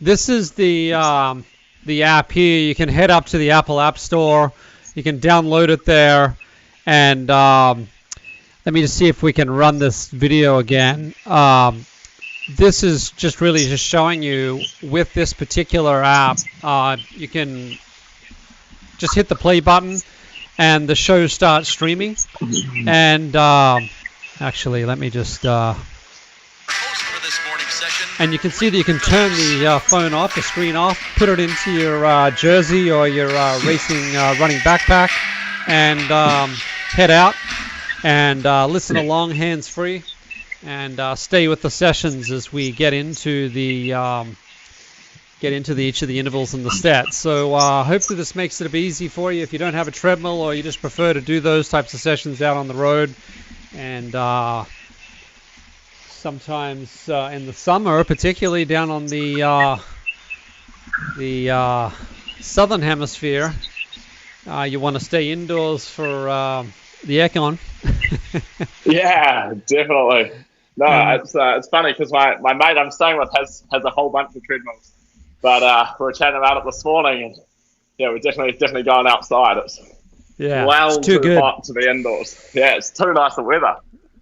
E: this is the app here. You can head up to the Apple App Store. You can download it there, and let me just see if we can run this video again. This is just really just showing you with this particular app, you can just hit the play button and the show starts streaming. And actually, let me just... and you can see that you can turn the phone off, the screen off, put it into your jersey or your racing running backpack, and head out and listen along hands-free, and stay with the sessions as we get into each of the intervals and the stats. So hopefully this makes it a bit easy for you if you don't have a treadmill or you just prefer to do those types of sessions out on the road. And sometimes in the summer, particularly down on the southern hemisphere, you want to stay indoors for the aircon.
F: Yeah, definitely. No, it's funny because my mate I'm staying with has a whole bunch of treadmills, but we were chatting about it this morning, and we're definitely going outside. It's
E: it's too good.
F: Hot to be indoors. Yeah, it's too nice the weather.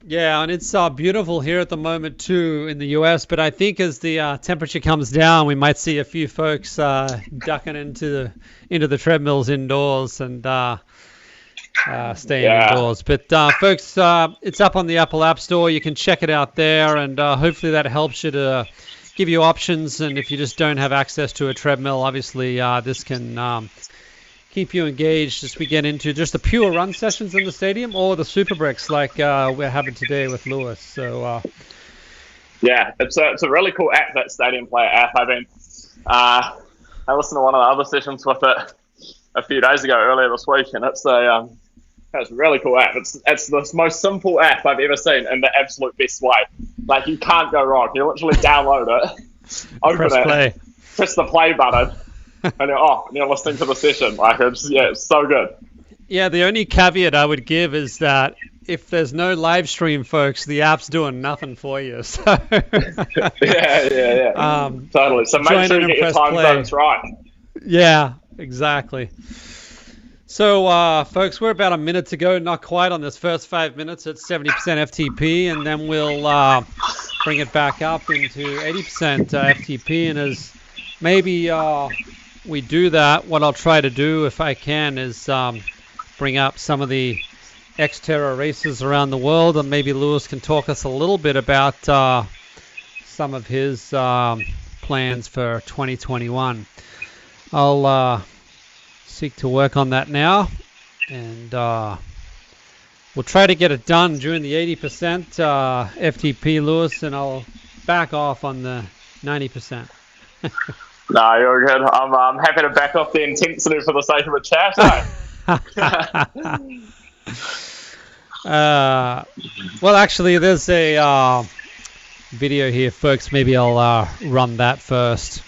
F: Yeah,
E: and it's beautiful here at the moment too in the US. But I think as the temperature comes down, we might see a few folks ducking into the treadmills indoors and staying indoors. But folks, it's up on the Apple App Store. You can check it out there, and hopefully that helps you to give you options. And if you just don't have access to a treadmill, obviously this can keep you engaged as we get into just the pure run sessions in the stadium or the super bricks like we're having today with Lewis. So
F: it's a really cool app, that Stadium Player app. I listened to one of the other sessions with it a few days ago, earlier this week, and it's a really cool app. It's the most simple app I've ever seen in the absolute best way. Like, you can't go wrong. You literally download it, open it, press the play button, and you're listening to the session. Like, it's so good.
E: Yeah, the only caveat I would give is that if there's no live stream, folks, the app's doing nothing for you. So
F: yeah. Totally. So make sure you get your time zones right.
E: Yeah, exactly. So, folks, we're about a minute to go, not quite on this first 5 minutes at 70% FTP, and then we'll bring it back up into 80% FTP. And as maybe we do that, what I'll try to do, if I can, is bring up some of the Xterra races around the world, and maybe Lewis can talk us a little bit about some of his plans for 2021. I'll seek to work on that now, and we'll try to get it done during the 80% FTP, Lewis, and I'll back off on the 90%.
F: No, you're good. I'm happy to back off the intensity for the sake of a chat.
E: Well, actually, there's a video here, folks. Maybe I'll run that first.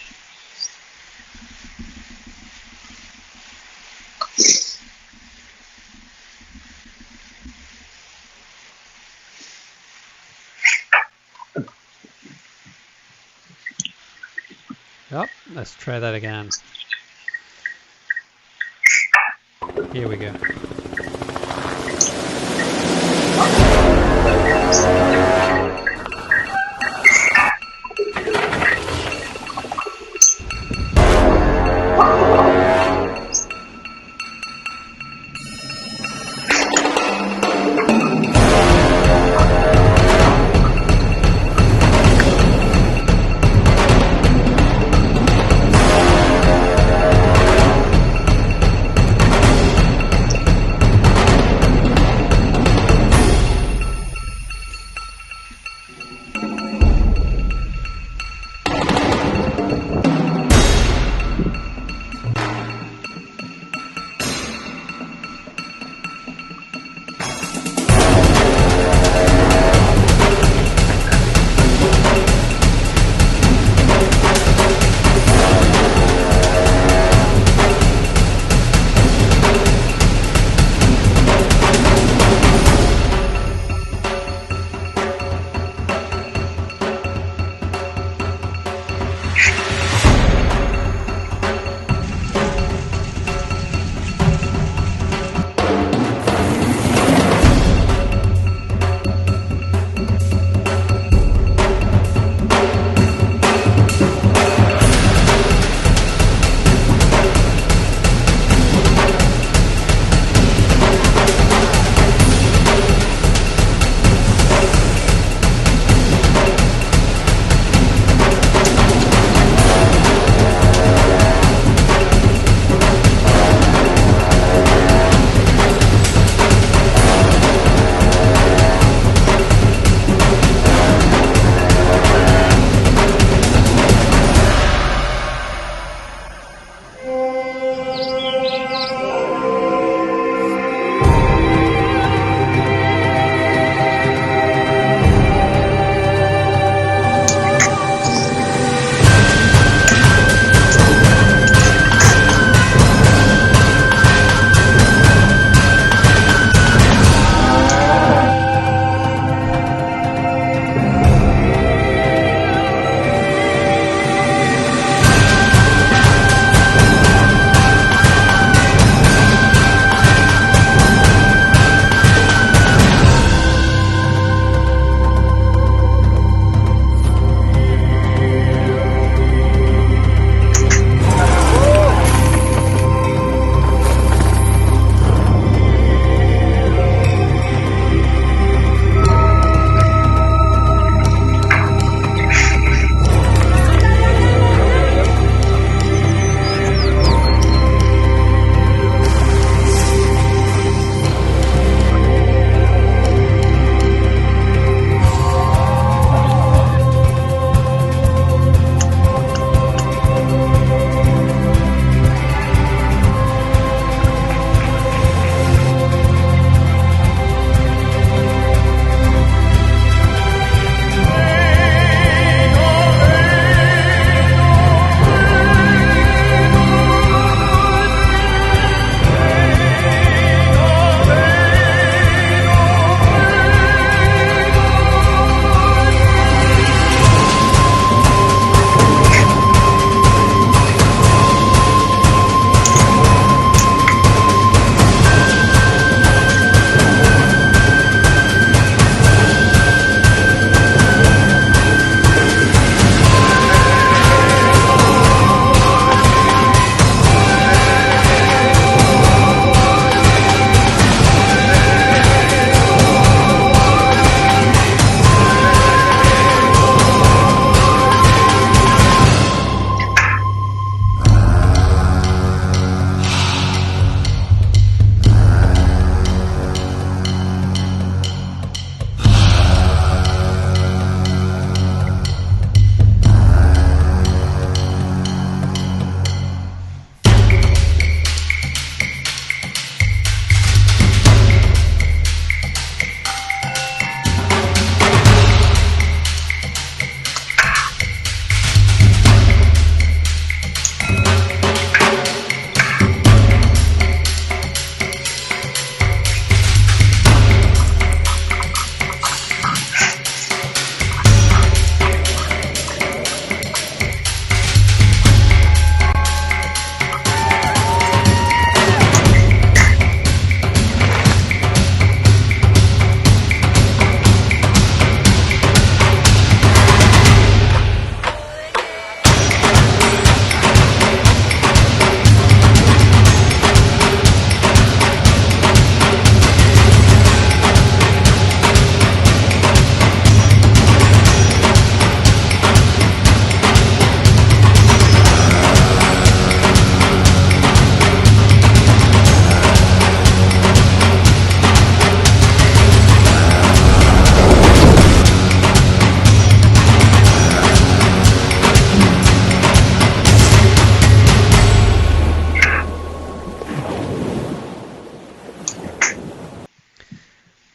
E: Oh, let's try that again. Here we go.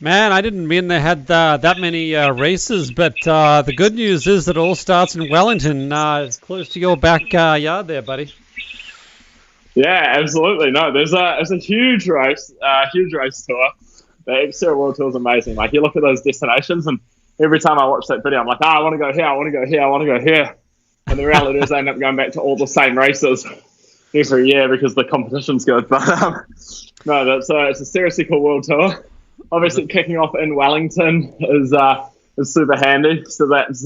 E: Man, I didn't mean they had that many races, but the good news is that it all starts in Wellington, close to your backyard there, buddy.
F: Yeah, absolutely. No, there's a huge race tour. The Xterra World Tour is amazing. Like, you look at those destinations, and every time I watch that video, I'm like, I want to go here, I want to go here, I want to go here. And the reality is I end up going back to all the same races every year because the competition's good. But no, it's a seriously cool World Tour. Obviously, kicking off in Wellington is super handy. So that's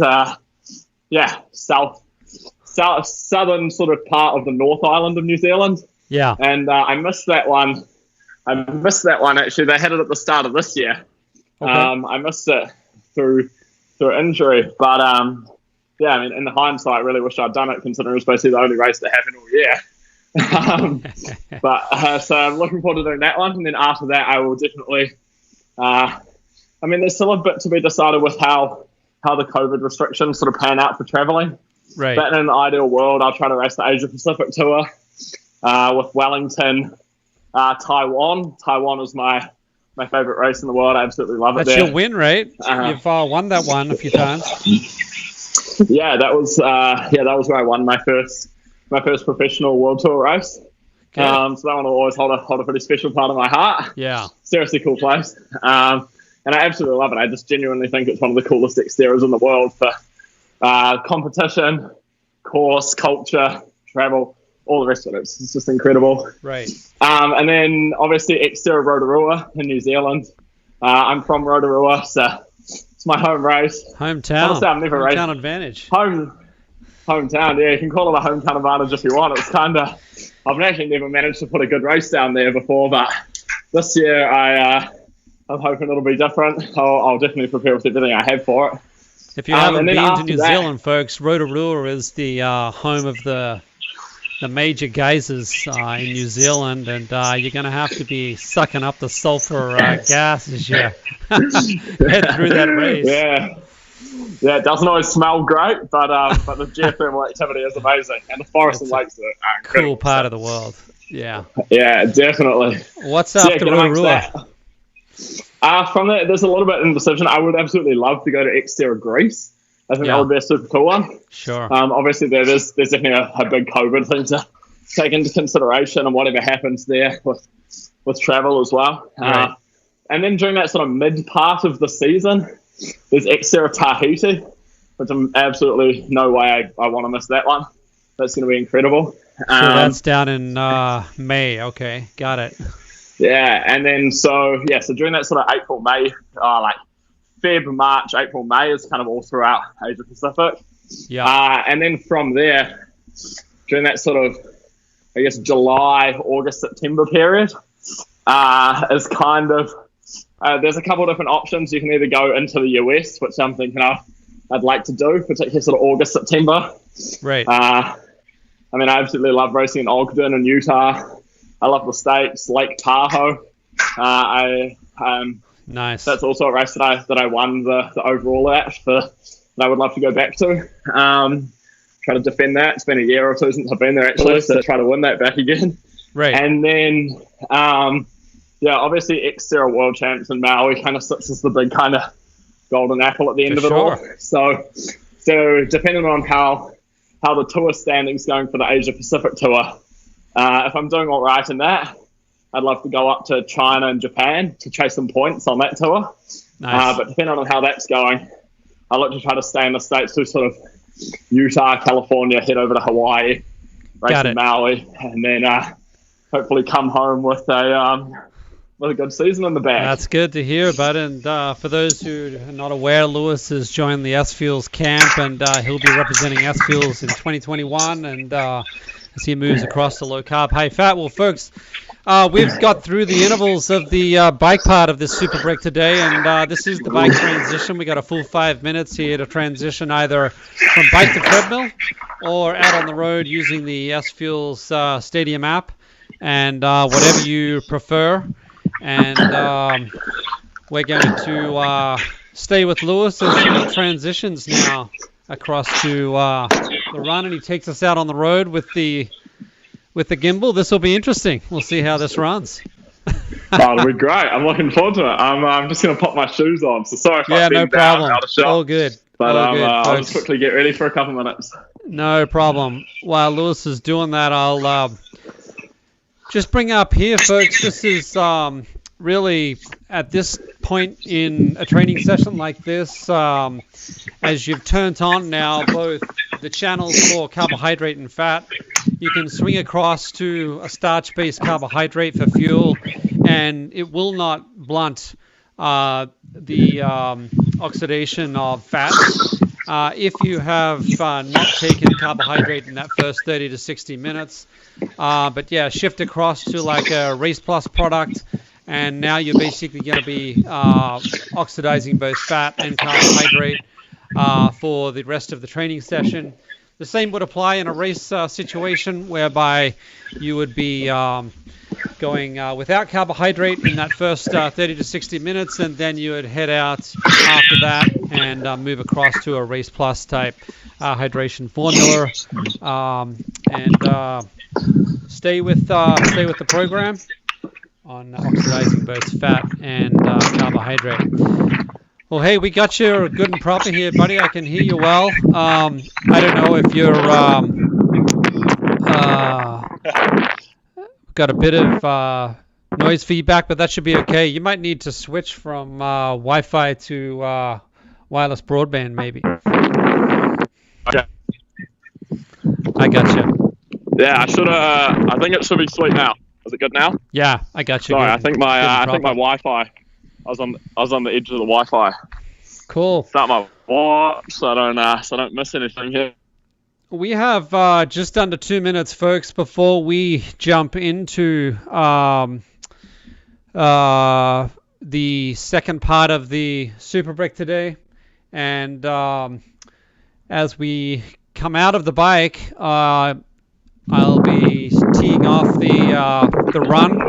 F: southern sort of part of the North Island of New Zealand.
E: Yeah.
F: And I missed that one. Actually. They had it at the start of this year.
E: Okay.
F: I missed it through injury, but yeah, I mean, in the hindsight, I really wish I'd done it, considering it was basically the only race that happened all year. But so I'm looking forward to doing that one, and then after that, I will definitely. I mean, there's still a bit to be decided with how the COVID restrictions sort of pan out for traveling.
E: Right.
F: But in an ideal world, I'll try to race the Asia Pacific tour with Wellington, Taiwan. Taiwan is my favorite race in the world. I absolutely love it.
E: That's your win, right? You've won that one a few times.
F: Yeah, that was where I won my first professional World Tour race.
E: Okay.
F: So that one will always hold a pretty special part of my heart.
E: Yeah.
F: Seriously cool place. And I absolutely love it. I just genuinely think it's one of the coolest Xterras in the world for competition, course, culture, travel, all the rest of it. It's just incredible.
E: Right.
F: And then obviously Xterra Rotorua in New Zealand. I'm from Rotorua, so it's my home race.
E: Hometown.
F: Honestly, I've never raced.
E: Hometown advantage.
F: Hometown, yeah. You can call it a hometown advantage if you want. It's kind of... I've actually never managed to put a good race down there before, but this year I'm hoping it'll be different. I'll definitely prepare with everything I have for it.
E: If you haven't been to New Zealand, folks, Rotorua is the home of the major geysers in New Zealand, and you're going to have to be sucking up the sulfur gas as you head through that race.
F: Yeah, it doesn't always smell great, but the geothermal activity is amazing, and the forests and lakes are incredible.
E: Cool part of the world. Yeah.
F: Yeah, definitely.
E: What's after Rotorua?
F: From there, there's a little bit in indecision. I would absolutely love to go to Xterra Greece. I think that would be a super cool one.
E: Sure.
F: Obviously, there's definitely a big COVID thing to take into consideration, and whatever happens there with travel as well.
E: Right.
F: And then during that sort of mid part of the season, there's Xterra Tahiti, which I'm absolutely no way I want to miss that one. That's going to be incredible.
E: So that's down in May. Okay, got it.
F: Yeah, and then so during that sort of April, May, like Feb, March, April, May is kind of all throughout Asia Pacific.
E: Yeah.
F: And then from there, during that sort of, I guess, July, August, September period, is kind of, there's a couple of different options. You can either go into the US, which I'm thinking I'd like to do, particularly sort of August, September.
E: Right.
F: I mean, I absolutely love racing in Ogden and Utah. I love the States, Lake Tahoe.
E: Nice.
F: That's also a race that I won the overall at that I would love to go back to. Try to defend that. It's been a year or two since I've been there actually, so try to win that back again.
E: Right.
F: And then, obviously Xterra World Champs in Maui kind of sits as the big kind of golden apple at the end of it all. So depending on how the tour standing's going for the Asia Pacific tour, if I'm doing all right in that, I'd love to go up to China and Japan to chase some points on that tour.
E: Nice.
F: But depending on how that's going, I'll look to try to stay in the States to sort of Utah, California, head over to Hawaii, race in Maui, and then hopefully come home with a good season in the bag.
E: That's good to hear, bud. And for those who are not aware, Lewis has joined the SFuels camp, and he'll be representing SFuels in 2021, and as he moves across the low carb, high fat. Well, folks, we've got through the intervals of the bike part of this Super Break today, and this is the bike transition. We got a full 5 minutes here to transition either from bike to treadmill or out on the road using the SFuels Stadium app, and whatever you prefer. And we're going to stay with Lewis as he transitions now across to the run, and he takes us out on the road with the gimbal. This will be interesting. We'll see how this runs.
F: Oh, it'll be great. I'm looking forward to it. I'm just going to pop my shoes on. So sorry if
E: Yeah,
F: I've
E: no
F: been down
E: problem.
F: out of shot.
E: All good.
F: But
E: All good,
F: I'll
E: folks.
F: just quickly get ready for a couple minutes.
E: No problem. While Lewis is doing that, I'll just bring up here, folks. This is really at this point in a training session like this, as you've turned on now both the channels for carbohydrate and fat, you can swing across to a starch-based carbohydrate for fuel, and it will not blunt the oxidation of fats. If you have not taken carbohydrate in that first 30 to 60 minutes, but yeah, shift across to like a Race Plus product, and now you're basically going to be oxidizing both fat and carbohydrate for the rest of the training session. The same would apply in a race situation whereby you would be going without carbohydrate in that first 30 to 60 minutes, and then you would head out after that and move across to a Race Plus type hydration formula, and stay with the program on oxidizing both fat and carbohydrate. Well, hey, we got you good and proper here, buddy. I can hear you well. I don't know if you're got a bit of noise feedback, but that should be okay. You might need to switch from Wi-Fi to wireless broadband, maybe.
F: Okay.
E: I got you.
F: Yeah, I think it should be sweet now. Is it good now?
E: Yeah, I got you.
F: Sorry,
E: good.
F: I think my Wi-Fi. I was on the edge of the Wi-Fi.
E: Cool.
F: Start my watch so I don't miss anything here.
E: We have just under 2 minutes, folks, before we jump into the second part of the Super Brick today. And as we come out of the bike, I'll be teeing off the run.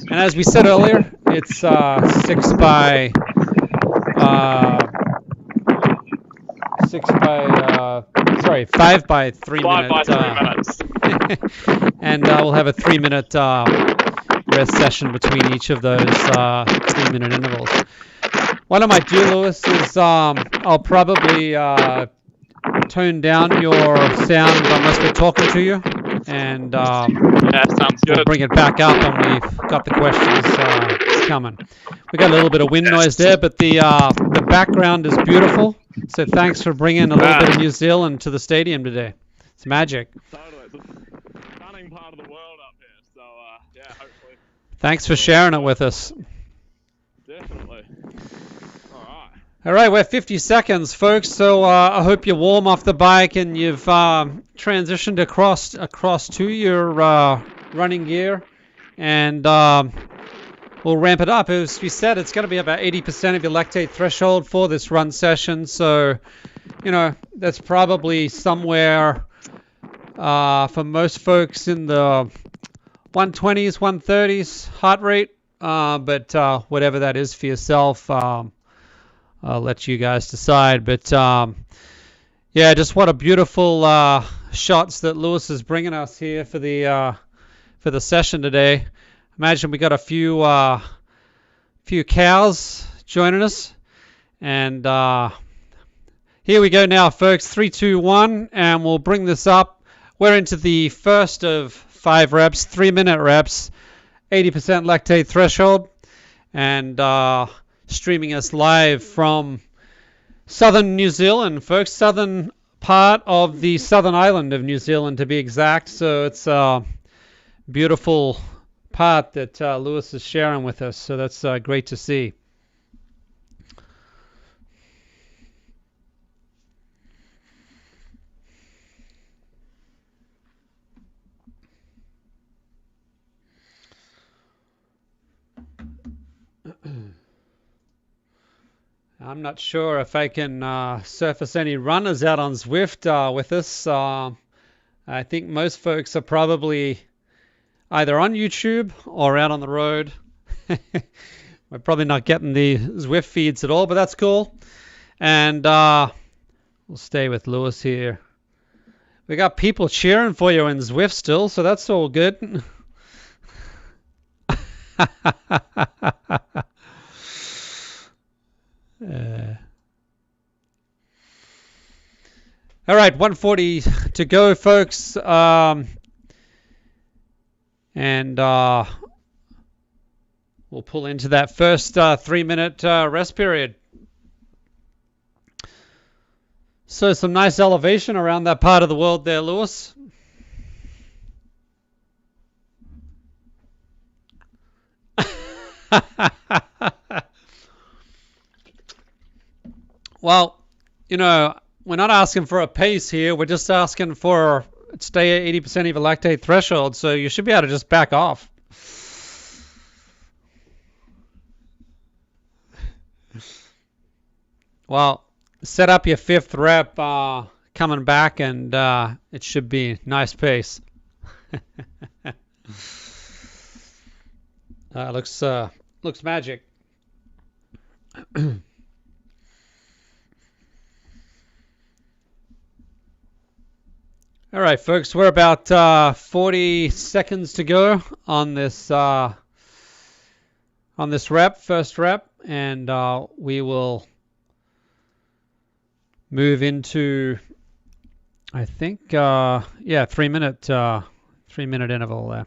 E: And as we said earlier, it's 5 by 3 minutes.
F: 5 by 3 minutes.
E: And we'll have a 3-minute rest session between each of those 3-minute intervals. What I might do, Lewis, is I'll probably tone down your sound unless we're talking to you, and
F: yeah, sounds good.
E: we'll bring it back up when we've got the questions coming. We got a little bit of wind noise there, but the background is beautiful. So thanks for bringing a little bit of New Zealand to the stadium today. It's magic.
F: Totally. It's a stunning part of the world up here. So yeah, hopefully.
E: Thanks for sharing it with us.
F: Definitely.
E: All right, we're 50 seconds, folks. So I hope you're warm off the bike and you've transitioned across to your running gear, and we'll ramp it up. As we said, it's going to be about 80% of your lactate threshold for this run session. So, that's probably somewhere for most folks in the 120s, 130s heart rate. But whatever that is for yourself, I'll let you guys decide. But yeah, just what a beautiful shots that Lewis is bringing us here for the session today. Imagine we got a few cows joining us, and here we go now, folks. 3, 2, 1, and we'll bring this up. We're into the first of 5 reps, 3-minute reps, 80% lactate threshold, and streaming us live from southern New Zealand, folks. Southern part of the southern island of New Zealand, to be exact. So it's a beautiful part that Lewis is sharing with us. So that's great to see. I'm not sure if I can surface any runners out on Zwift with us. I think most folks are probably either on YouTube or out on the road. We're probably not getting the Zwift feeds at all, but that's cool. And we'll stay with Lewis here. We got people cheering for you in Zwift still, so that's all good. All right, 140 to go, folks. And we'll pull into that first 3-minute rest period. So some nice elevation around that part of the world there, Lewis. Well, you know, we're not asking for a pace here. We're just asking for stay at 80% of your lactate threshold, so you should be able to just back off. Well, set up your 5th rep coming back, and it should be nice pace. Looks magic. All right, folks, we're about 40 seconds to go on this first rep, and we will move into, I think, 3-minute interval there.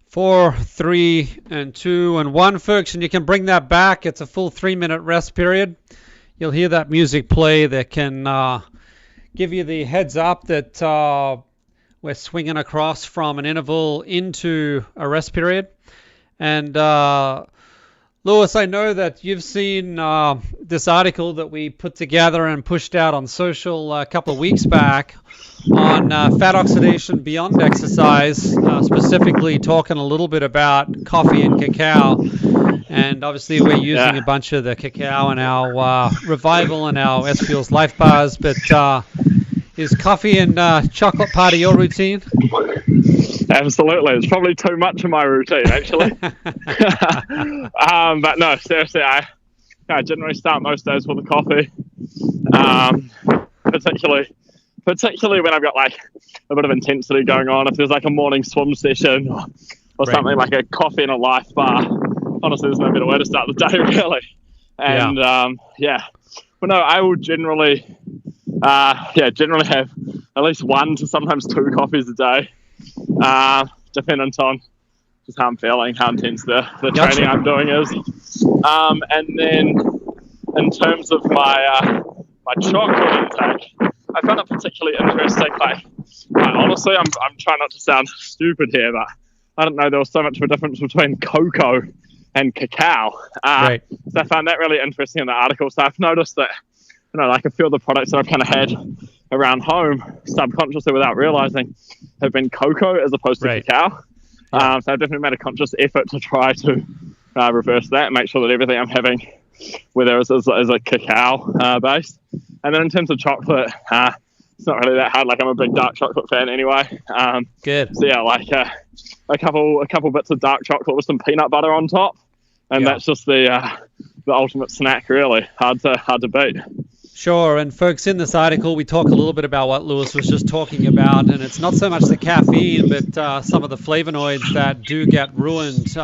E: Four, 3, and 2, and 1, folks, and you can bring that back. It's a full 3-minute rest period. You'll hear that music play that can give you the heads up that we're swinging across from an interval into a rest period. And Lewis, I know that you've seen this article that we put together and pushed out on social a couple of weeks back on fat oxidation beyond exercise, specifically talking a little bit about coffee and cacao. And obviously we're using a bunch of the cacao in our Revival and our SFuels Life Bars, but is coffee and chocolate part of your routine?
F: Absolutely. It's probably too much of my routine, actually. But no, seriously, I generally start most days with a coffee, particularly when I've got like a bit of intensity going on. If there's like a morning swim session or something, like a coffee and a Life Bar, honestly, there's no better way to start the day, really. And but no, I will generally have at least 1 to sometimes 2 coffees a day, dependent on just how I'm feeling, how intense the training I'm doing is. And then in terms of my chocolate intake, I found it particularly interesting. Like honestly, I'm trying not to sound stupid here, but I didn't know there was so much of a difference between cocoa and cacao. So I found that really interesting in the article. So I've noticed that, you know, like a few of the products that I've kind of had around home, subconsciously without realizing, have been cocoa as opposed to cacao. So I've definitely made a conscious effort to try to reverse that and make sure that everything I'm having, whether it's a cacao based. And then in terms of chocolate, it's not really that hard. Like I'm a big dark chocolate fan anyway.
E: Good.
F: So yeah, like a couple bits of dark chocolate with some peanut butter on top, and that's just the ultimate snack, really. Hard to beat.
E: Sure, and folks, in this article we talk a little bit about what Lewis was just talking about, and it's not so much the caffeine, but some of the flavonoids that do get ruined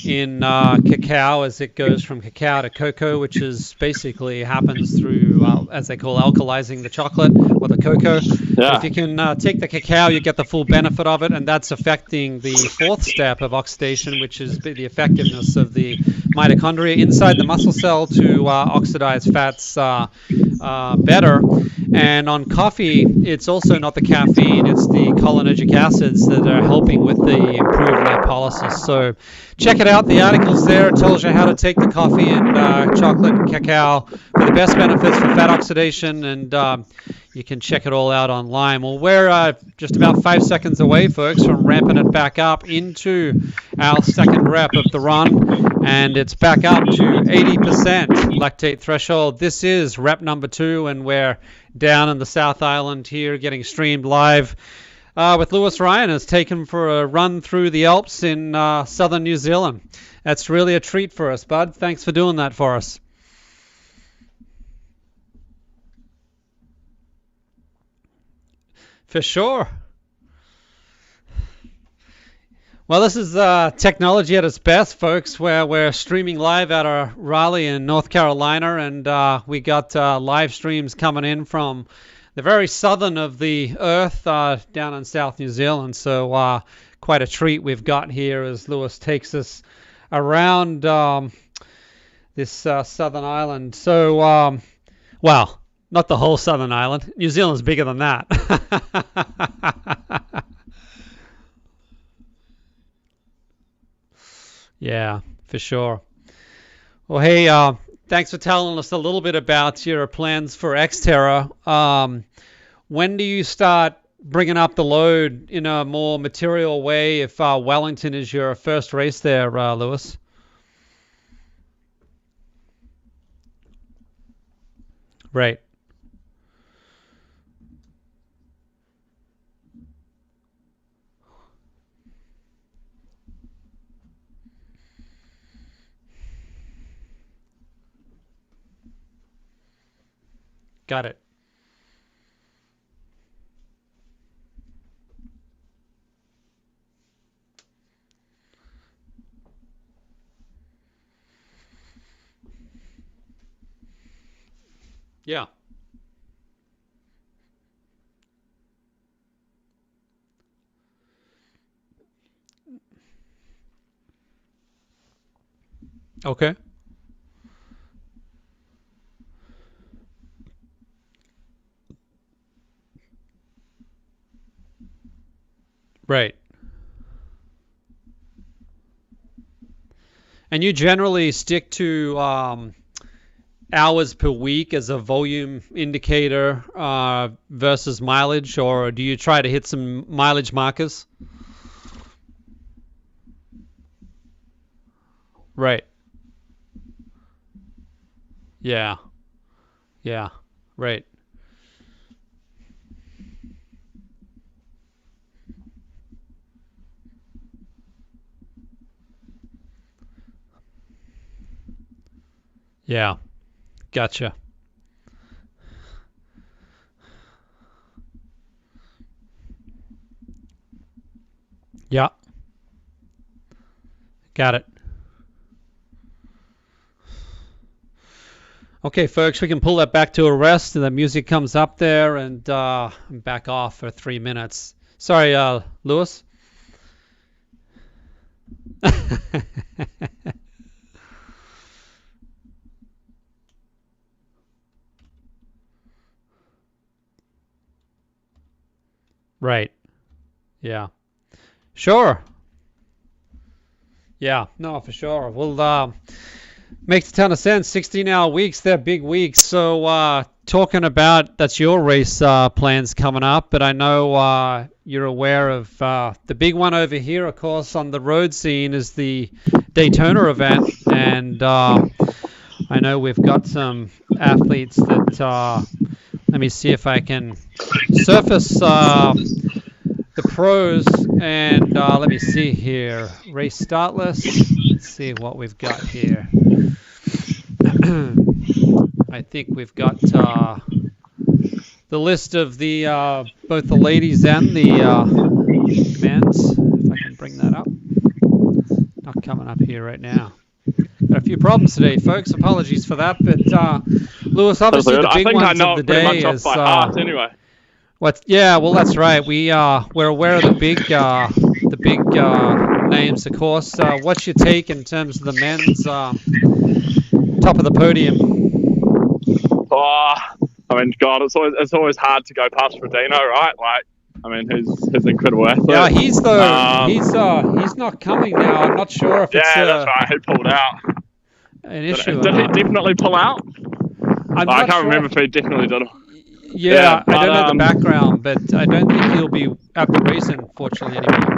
E: in cacao as it goes from cacao to cocoa, which is basically happens through, as they call, alkalizing the chocolate or the cocoa. So if you can take the cacao, you get the full benefit of it, and that's affecting the 4th step of oxidation, which is the effectiveness of the mitochondria inside the muscle cell to oxidize fats better. And on coffee, it's also not the caffeine, it's the cholinergic acids that are helping with the improved lipolysis. So check it out. The article's there. It tells you how to take the coffee and chocolate and cacao for the best benefits for fat oxidation. And you can check it all out online. Well, we're just about 5 seconds away, folks, from ramping it back up into our second rep of the run, and it's back up to 80% lactate threshold. This is rep number 2, and we're down in the South Island here getting streamed live with Lewis Ryan has taken for a run through the Alps in southern New Zealand. That's really a treat for us, bud. Thanks for doing that for us. For sure. Well, this is technology at its best, folks, where we're streaming live out of Raleigh in North Carolina, and we got live streams coming in from the very southern of the earth down in South New Zealand. So quite a treat we've got here as Lewis takes us around this southern island. So, well, not the whole southern island. New Zealand's bigger than that. Yeah, for sure. Well, hey, thanks for telling us a little bit about your plans for Xterra. When do you start bringing up the load in a more material way if Wellington is your first race there, Lewis? Right. Got it. Yeah. Okay. Right. And you generally stick to hours per week as a volume indicator versus mileage, or do you try to hit some mileage markers? Right. Yeah. Yeah. Right. Yeah. Gotcha. Yeah. Got it. Okay, folks, we can pull that back to a rest, and the music comes up there, and I'm back off for 3 minutes. Sorry, Lewis. Right. Yeah. Sure. Yeah. No, for sure. Well, makes a ton of sense. 16-hour weeks, they're big weeks. So talking about, that's your race plans coming up, but I know you're aware of the big one over here, of course, on the road scene is the Daytona event. And I know we've got some athletes that, let me see if I can surface the pros, and let me see here. Race start list. Let's see what we've got here. I think we've got the list of the both the ladies and the men's. If I can bring that up. Not coming up here right now. Got a few problems today, folks. Apologies for that. But Lewis, obviously the big ones of the day is
F: anyway.
E: Yeah, well, that's right. We're aware of the big names, of course. What's your take in terms of the men's top of the podium?
F: Oh, I mean, God, it's always hard to go past Rodino, right? Like, I mean, he's incredible athlete.
E: Yeah, he's not coming now. I'm not sure if it's
F: that's right. He pulled out.
E: An issue.
F: Did he definitely pull out?
E: I
F: can't remember if he definitely did.
E: Yeah,
F: but,
E: I don't know the background, but I don't think he'll be at the race, unfortunately, anymore.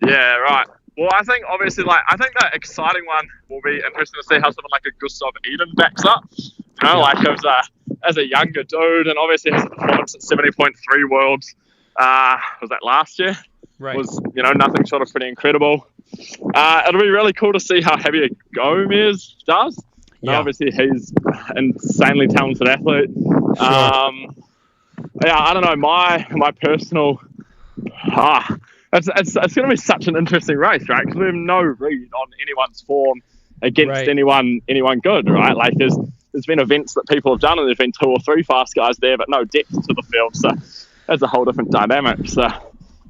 F: Yeah, right. Well, I think obviously, I think that exciting one will be interesting to see how someone like a Gustav Eden backs up. You know, like as a younger dude, and obviously his performance at 70.3 Worlds, was that last year?
E: Right.
F: Was, nothing short of pretty incredible. It'll be really cool to see how Javier Gomez does.
E: Yeah.
F: Obviously, he's an insanely talented athlete.
E: Sure.
F: Yeah, I don't know. My personal, it's going to be such an interesting race, right? Because we have no read on anyone's form against anyone good, right? Like there's been events that people have done, and there's been 2 or 3 fast guys there, but no depth to the field. So that's a whole different dynamic. So.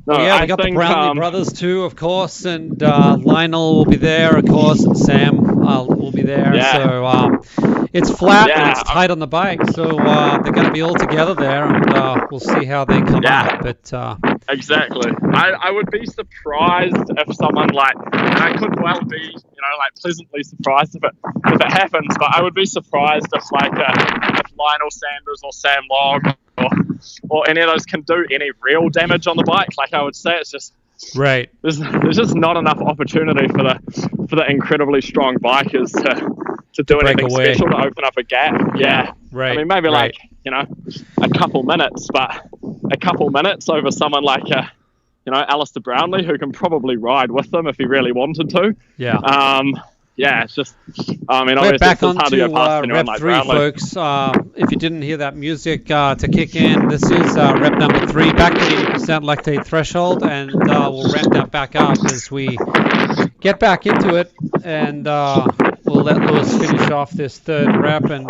F: No,
E: we got the Brownlee brothers too, of course, and Lionel will be there, of course, and Sam will be there.
F: Yeah.
E: So it's flat and it's tight on the bike, so they're going to be all together there, and we'll see how they come out. But
F: exactly, I would be surprised if someone I could well be, pleasantly surprised if it happens, but I would be surprised if if Lionel Sanders or Sam Long or any of those can do any real damage on the bike. Like I would say, it's just there's just not enough opportunity for the incredibly strong bikers to do anything special to open up a gap. Yeah.
E: Right.
F: I mean, maybe a couple minutes, but a couple minutes over someone like Alistair Brownlee, who can probably ride with them if he really wanted to.
E: Yeah.
F: Yeah, it's just, obviously
E: we're back
F: it's hard to go
E: onto
F: past anyone
E: Rep
F: like
E: 3,
F: Brownlee.
E: folks. If you didn't hear that music to kick in, this is Rep number 3, back to the 80% lactate threshold, and we'll ramp that back up as we get back into it, and we'll let Lewis finish off this 3rd rep, and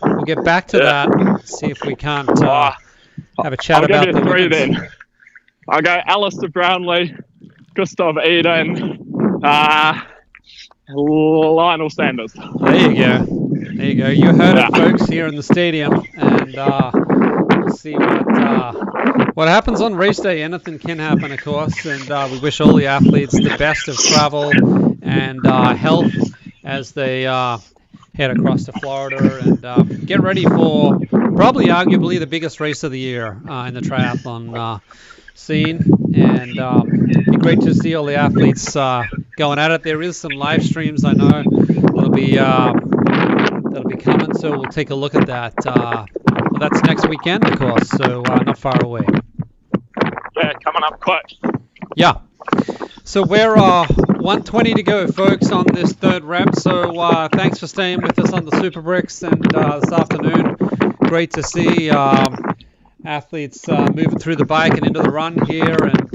E: we'll get back to that, see if we can't have a chat about the
F: I'll give you 3
E: women's.
F: then. I'll go Alistair Brownlee, Gustav Eden, Lionel Sanders.
E: There you go. There you go. You heard it, folks, here in the stadium, and we'll see what happens on race day. Anything can happen, of course, and we wish all the athletes the best of travel and health as they head across to Florida and get ready for probably arguably the biggest race of the year in the triathlon scene, and it'd be great to see all the athletes going at it. There is some live streams, I know, that'll be coming, so we'll take a look at that. Well, that's next weekend, of course, so not far away.
F: Yeah, coming up quick.
E: Yeah. So we're 120 to go, folks, on this 3rd rep. So thanks for staying with us on the Super Bricks and this afternoon. Great to see athletes moving through the bike and into the run here. And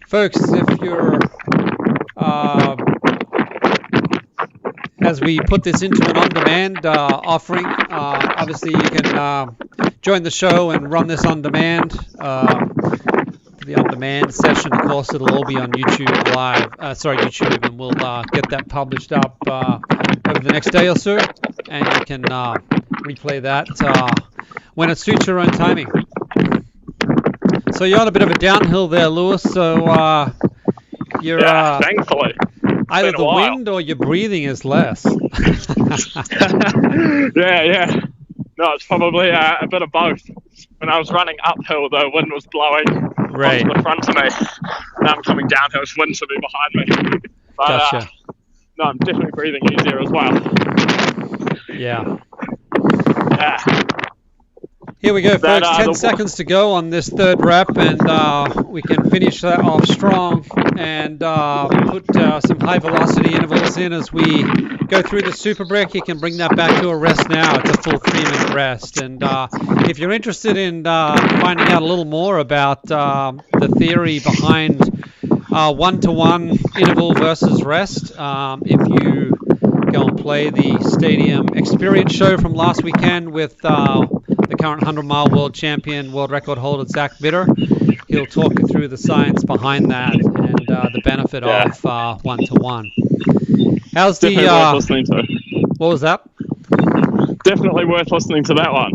E: folks, if you're as we put this into an on-demand offering, obviously you can join the show and run this on demand. The on-demand session, of course, it'll all be on YouTube Live. YouTube, and we'll get that published up over the next day or so, and you can replay that when it suits your own timing. So you're on a bit of a downhill there, Lewis. So you're
F: thankfully
E: either the wind or your breathing is less.
F: Yeah. No, it's probably a bit of both. When I was running uphill, the wind was blowing onto the front of me. Now I'm coming downhill, it's wind should be behind me. But,
E: Gotcha.
F: No, I'm definitely breathing easier as well.
E: Yeah. Here we go, folks. 10 seconds to go on this 3rd rep, and we can finish that off strong and put some high velocity intervals in as we go through the Super Brick. You can bring that back to a rest now. It's a full 3-minute rest. And if you're interested in finding out a little more about the theory behind 1-to-1 interval versus rest, if you go and play the Stadium Experience show from last weekend with the current 100-mile world champion, world record holder Zach Bitter, he'll talk you through the science behind that and the benefit of 1-to-1. How's
F: definitely worth listening to.
E: What was that?
F: Definitely worth listening to that one.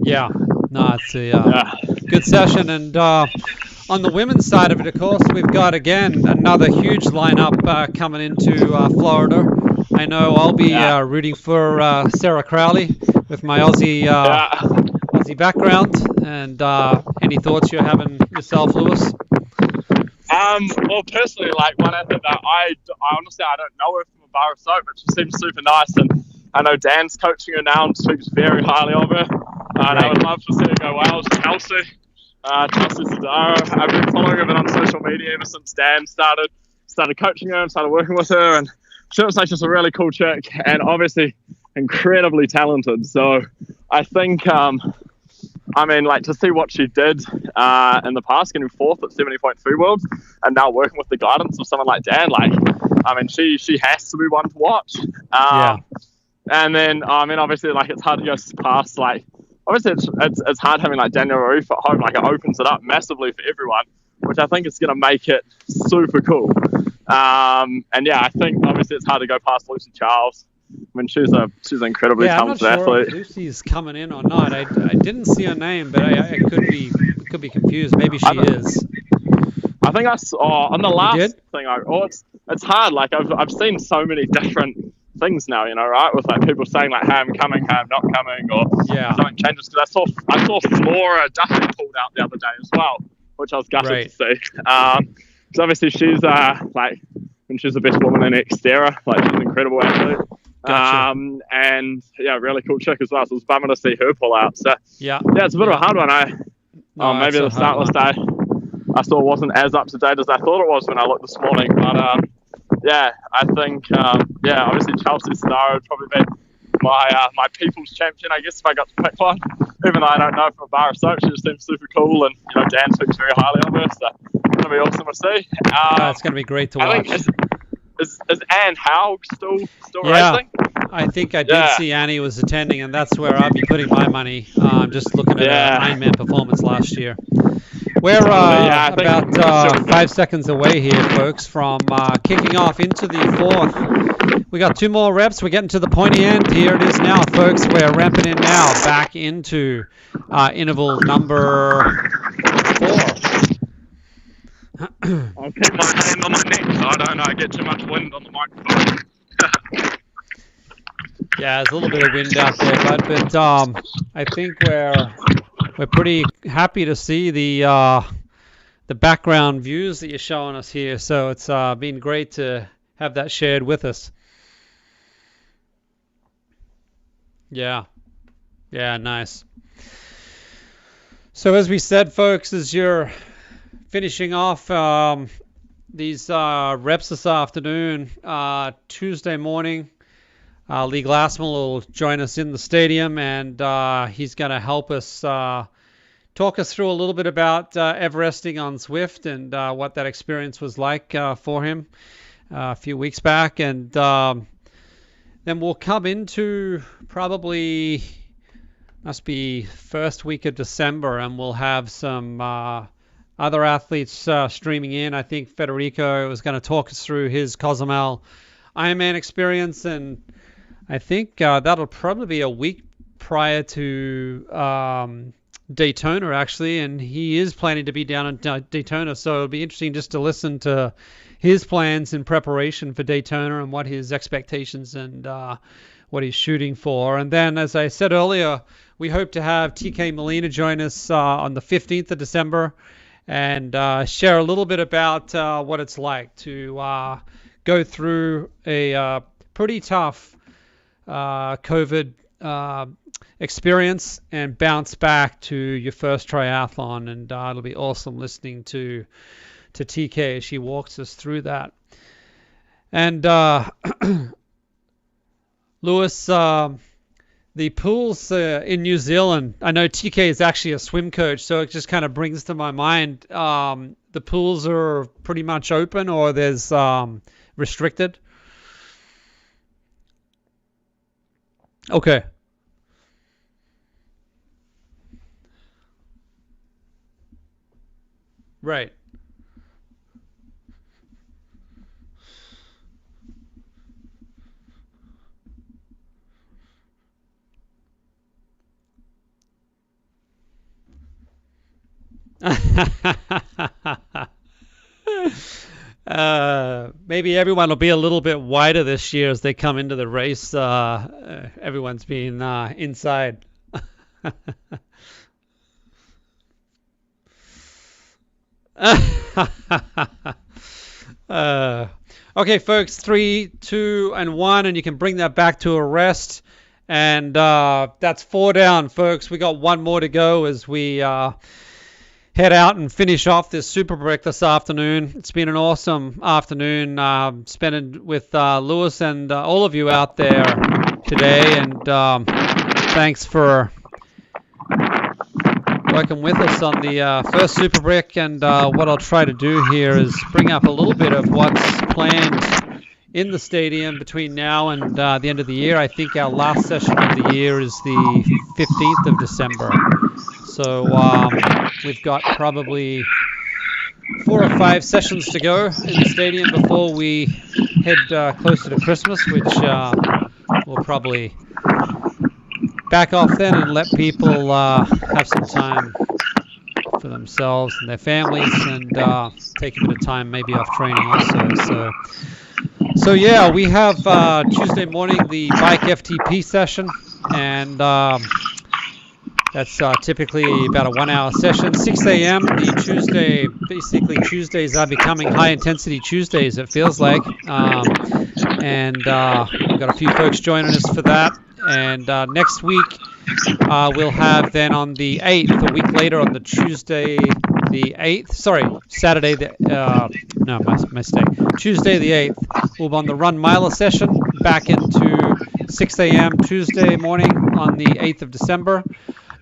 E: Yeah, no, it's a good session. And on the women's side of it, of course, we've got again another huge lineup coming into Florida. I know I'll be rooting for Sarah Crowley with my Aussie easy background. And any thoughts you're having yourself, Lewis?
F: Well, personally, like one athlete that I honestly I don't know her from a bar of soap, but she seems super nice, and I know Dan's coaching her now and speaks very highly of her. And I would love to see her go well. Chelsea Cesaro. I've been following her on social media ever since Dan started coaching her and started working with her, and she looks like just a really cool chick, and obviously incredibly talented. So I think, like to see what she did in the past, getting fourth at 70.3 Worlds, and now working with the guidance of someone like Dan, she has to be one to watch. And then, obviously, it's hard to go past, obviously it's hard having, Daniel Roof at home. It opens it up massively for everyone, which I think is going to make it super cool. I think, obviously, it's hard to go past Lucy Charles. She's an incredibly talented athlete.
E: I'm not sure if Lucy's coming in or not. I didn't see her name, but I could be confused. Maybe she is.
F: I think I saw on the last thing. It's hard. I've seen so many different things now, right? With people saying hey, I'm coming, hey, I'm not coming, or something changes. Because I saw Flora Duffy pulled out the other day as well, which I was gutted to see. So obviously she's she's the best woman in Xterra. She's an incredible athlete.
E: Gotcha.
F: Really cool chick as well. So it was bumming to see her pull out. So it's a bit of a hard one. Maybe the start list I saw wasn't as up to date as I thought it was when I looked this morning. But I think obviously Chelsea Star would probably be my people's champion, I guess, if I got to pick one. Even though I don't know from a bar of soap, she just seems super cool, and Dan speaks very highly of her. So it's gonna be awesome to see.
E: It's gonna be great to watch.
F: Is Anne Howe still racing?
E: I think I did see Annie was attending, and that's where I'll be putting my money. Just looking at her Ironman performance last year. We're about 5 seconds away here, folks, from kicking off into the fourth. We got 2 more reps. We're getting to the pointy end. Here it is now, folks. We're ramping in now, back into interval number 4.
F: I'll keep my hand on my neck so I get too much wind on the microphone.
E: There's a little bit of wind out there, but I think we're pretty happy to see the background views that you're showing us here. So it's been great to have that shared with us. Yeah, nice. So as we said, folks, as you're finishing off these reps this afternoon, Tuesday morning, Lee Glassman will join us in the stadium, and he's going to help us talk us through a little bit about Everesting on Zwift and what that experience was like for him a few weeks back. And then we'll come into probably must be first week of December, and we'll have some other athletes streaming in. I think Federico was going to talk us through his Cozumel Ironman experience, and I think that'll probably be a week prior to Daytona, actually, and he is planning to be down in Daytona, so it'll be interesting just to listen to his plans in preparation for Daytona and what his expectations and what he's shooting for. And then, as I said earlier, we hope to have TK Molina join us on the 15th of December and share a little bit about what it's like to go through a pretty tough COVID experience and bounce back to your first triathlon. And it'll be awesome listening to TK as she walks us through that. And Lewis, the pools in New Zealand, I know TK is actually a swim coach, so it just kind of brings to my mind, the pools are pretty much open, or there's restricted? Okay. Right. Maybe everyone will be a little bit wider this year as they come into the race. Everyone's being inside. Okay, folks, 3, 2, and 1, and you can bring that back to a rest. And that's 4 down, folks. We got 1 more to go as we head out and finish off this Super Brick this afternoon. It's been an awesome afternoon spent with Lewis and all of you out there today. And thanks for working with us on the first Super Brick. And what I'll try to do here is bring up a little bit of what's planned in the stadium between now and the end of the year. I think our last session of the year is the 15th of December. So we've got probably 4 or 5 sessions to go in the stadium before we head closer to Christmas, which we'll probably back off then and let people have some time for themselves and their families, and take a bit of time maybe off training also. So yeah, we have Tuesday morning the bike FTP session, and that's typically about a 1-hour session. 6 a.m. the Tuesday, basically Tuesdays are becoming high intensity Tuesdays, it feels like. And we've got a few folks joining us for that. And next week we'll have then on the 8th, a week later on the Tuesday the 8th, Saturday the, no, mistake. Tuesday the 8th, we'll be on the Run Miler session back into 6 a.m. Tuesday morning on the 8th of December.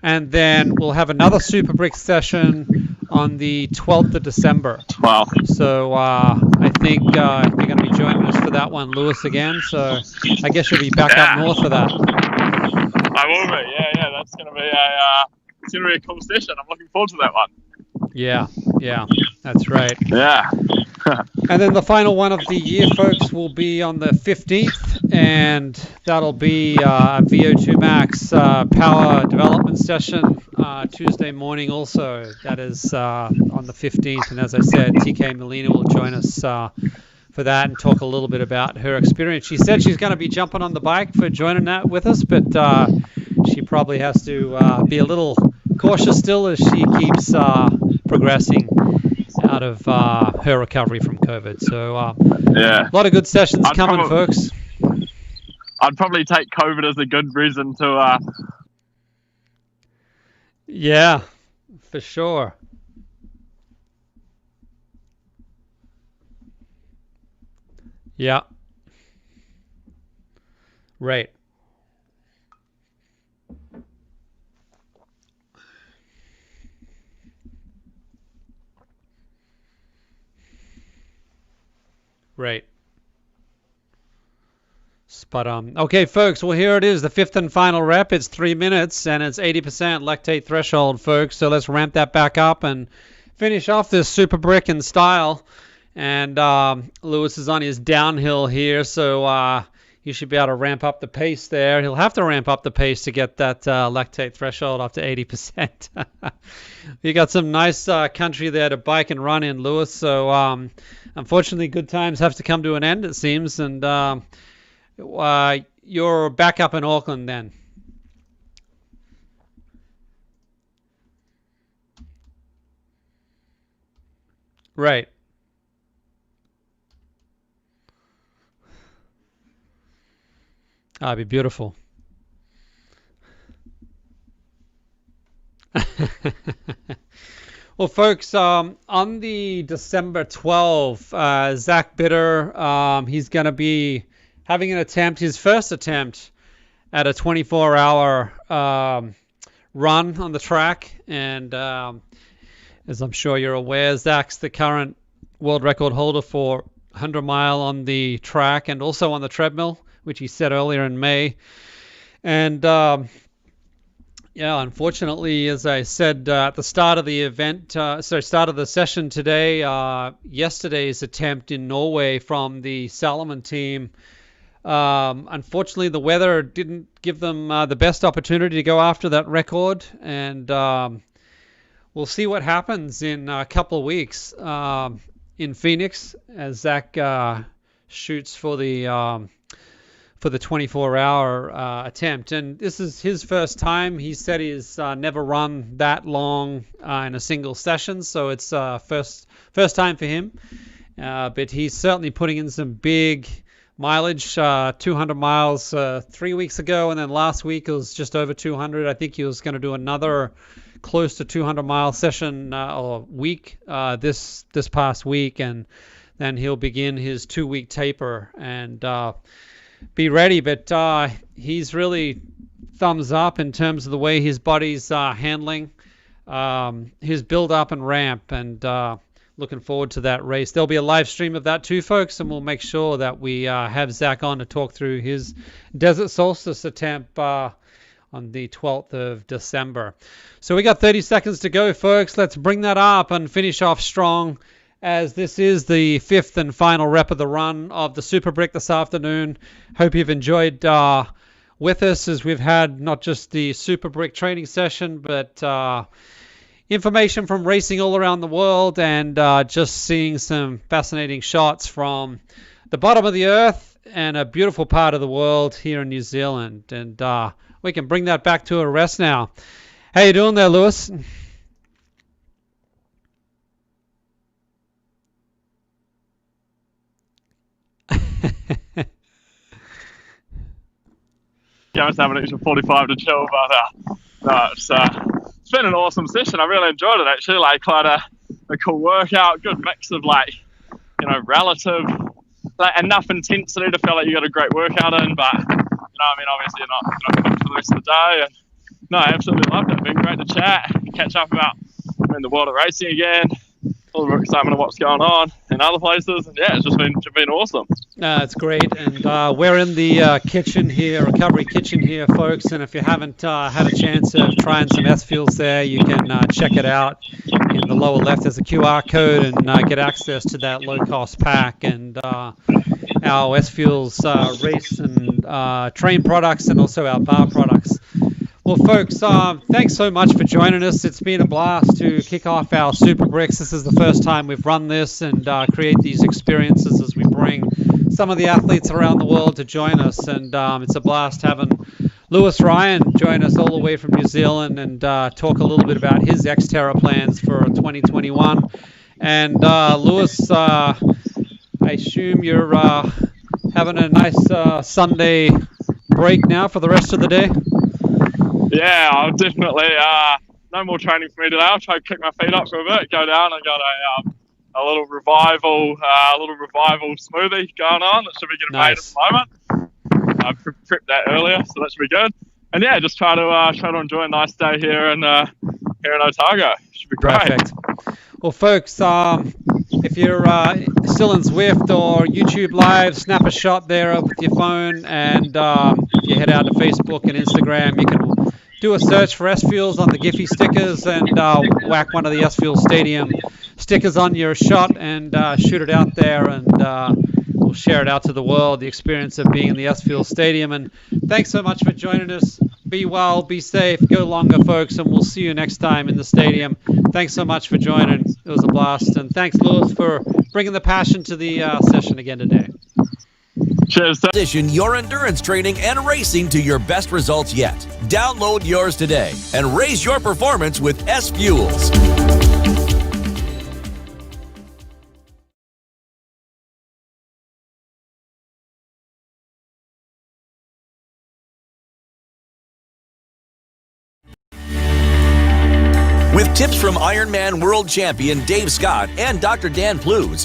E: And then we'll have another Super Brick session on the 12th of December.
F: Wow.
E: So I think you're going to be joining us for that one, Lewis, again. So I guess you'll be back up north for that.
F: I will be. Yeah. That's going to be a cool session. I'm looking forward to that one.
E: Yeah, that's right.
F: Yeah.
E: And then the final one of the year, folks, will be on the 15th, and that'll be a VO2 Max power development session Tuesday morning also. That is on the 15th, and as I said, TK Molina will join us for that and talk a little bit about her experience. She said she's going to be jumping on the bike for joining that with us, but she probably has to be a little cautious still as she keeps progressing out of her recovery from COVID. So
F: yeah,
E: a lot of good sessions coming, folks.
F: I'd probably take COVID as a good reason to
E: yeah, for sure. Yeah. Right. Right. Spot on. Okay, folks, well, here it is, the 5th and final rep. It's 3 minutes, and it's 80% lactate threshold, folks. So let's ramp that back up and finish off this Super Brick in style. And Lewis is on his downhill here, so he should be able to ramp up the pace there. He'll have to ramp up the pace to get that lactate threshold up to 80%. You got some nice country there to bike and run in, Lewis. So unfortunately, good times have to come to an end, it seems. And you're back up in Auckland then. Right. That'd be beautiful. Well, folks, on the December 12th, Zach Bitter, he's going to be having his first attempt at a 24-hour run on the track. And as I'm sure you're aware, Zach's the current world record holder for 100-mile on the track and also on the treadmill, which he said earlier in May. And yeah, unfortunately, as I said at the start of the event, start of the session today, yesterday's attempt in Norway from the Salomon team, unfortunately, the weather didn't give them the best opportunity to go after that record. And we'll see what happens in a couple of weeks in Phoenix as Zach shoots for the for the 24-hour attempt. And this is his first time. He said he's never run that long in a single session, so it's first time for him. But he's certainly putting in some big mileage, 200 miles 3 weeks ago, and then last week it was just over 200. I think he was going to do another close to 200-mile session or week this past week, and then he'll begin his 2-week taper and be ready. But he's really thumbs up in terms of the way his body's handling his build up and ramp, and looking forward to that race. There'll be a live stream of that too, folks, and we'll make sure that we have Zach on to talk through his Desert Solstice attempt on the 12th of December. So we got 30 seconds to go, folks. Let's bring that up and finish off strong, as this is the 5th and final rep of the run of the Super Brick this afternoon. Hope you've enjoyed with us, as we've had not just the Super Brick training session, but information from racing all around the world, and just seeing some fascinating shots from the bottom of the earth and a beautiful part of the world here in New Zealand. And we can bring that back to a rest now. How you doing there, Lewis?
F: Yeah, I was having an extra 45 to chill, but no, it's been an awesome session. I really enjoyed it, actually. Like, quite a cool workout, good mix of, like, you know, relative, like, enough intensity to feel like you got a great workout in, but, you know, I mean, obviously you're not cooked for the rest of the day. And no, I absolutely loved it. Been great to chat, catch up about the world of racing again, a little bit of excitement of what's going on in other places, and yeah, it's just been awesome.
E: It's great, and we're in the kitchen here, recovery kitchen here, folks, and if you haven't had a chance of trying some SFuels there, you can check it out. In the lower left there's a QR code, and get access to that low-cost pack, and our SFuels race and train products, and also our bar products. Well, folks, thanks so much for joining us. It's been a blast to kick off our Super Bricks. This is the first time we've run this, and create these experiences as we bring some of the athletes around the world to join us. And it's a blast having Lewis Ryan join us all the way from New Zealand, and talk a little bit about his Xterra plans for 2021. And Lewis, I assume you're having a nice Sunday break now for the rest of the day?
F: Yeah, I'll definitely. No more training for me today. I'll try to kick my feet up for a bit, go down and got a little revival smoothie going on that should be getting made at the moment. I prepped that earlier, so that should be good. And yeah, just try to enjoy a nice day here in Otago. Should be great.
E: Perfect. Well, folks, if you're still in Zwift or YouTube Live, snap a shot there with your phone, and if you head out to Facebook and Instagram, you can do a search for SFuels on the Giphy stickers, and whack one of the SFuels Stadium stickers on your shot, and shoot it out there, and we'll share it out to the world, the experience of being in the SFuels Stadium. And thanks so much for joining us. Be well, be safe, go longer, folks, and we'll see you next time in the stadium. Thanks so much for joining. It was a blast. And thanks, Lewis, for bringing the passion to the session again today.
F: Cheers.
D: Position your endurance training and racing to your best results yet. Download yours today and raise your performance with SFuels. With tips from Ironman World Champion Dave Scott and Dr. Dan Plews,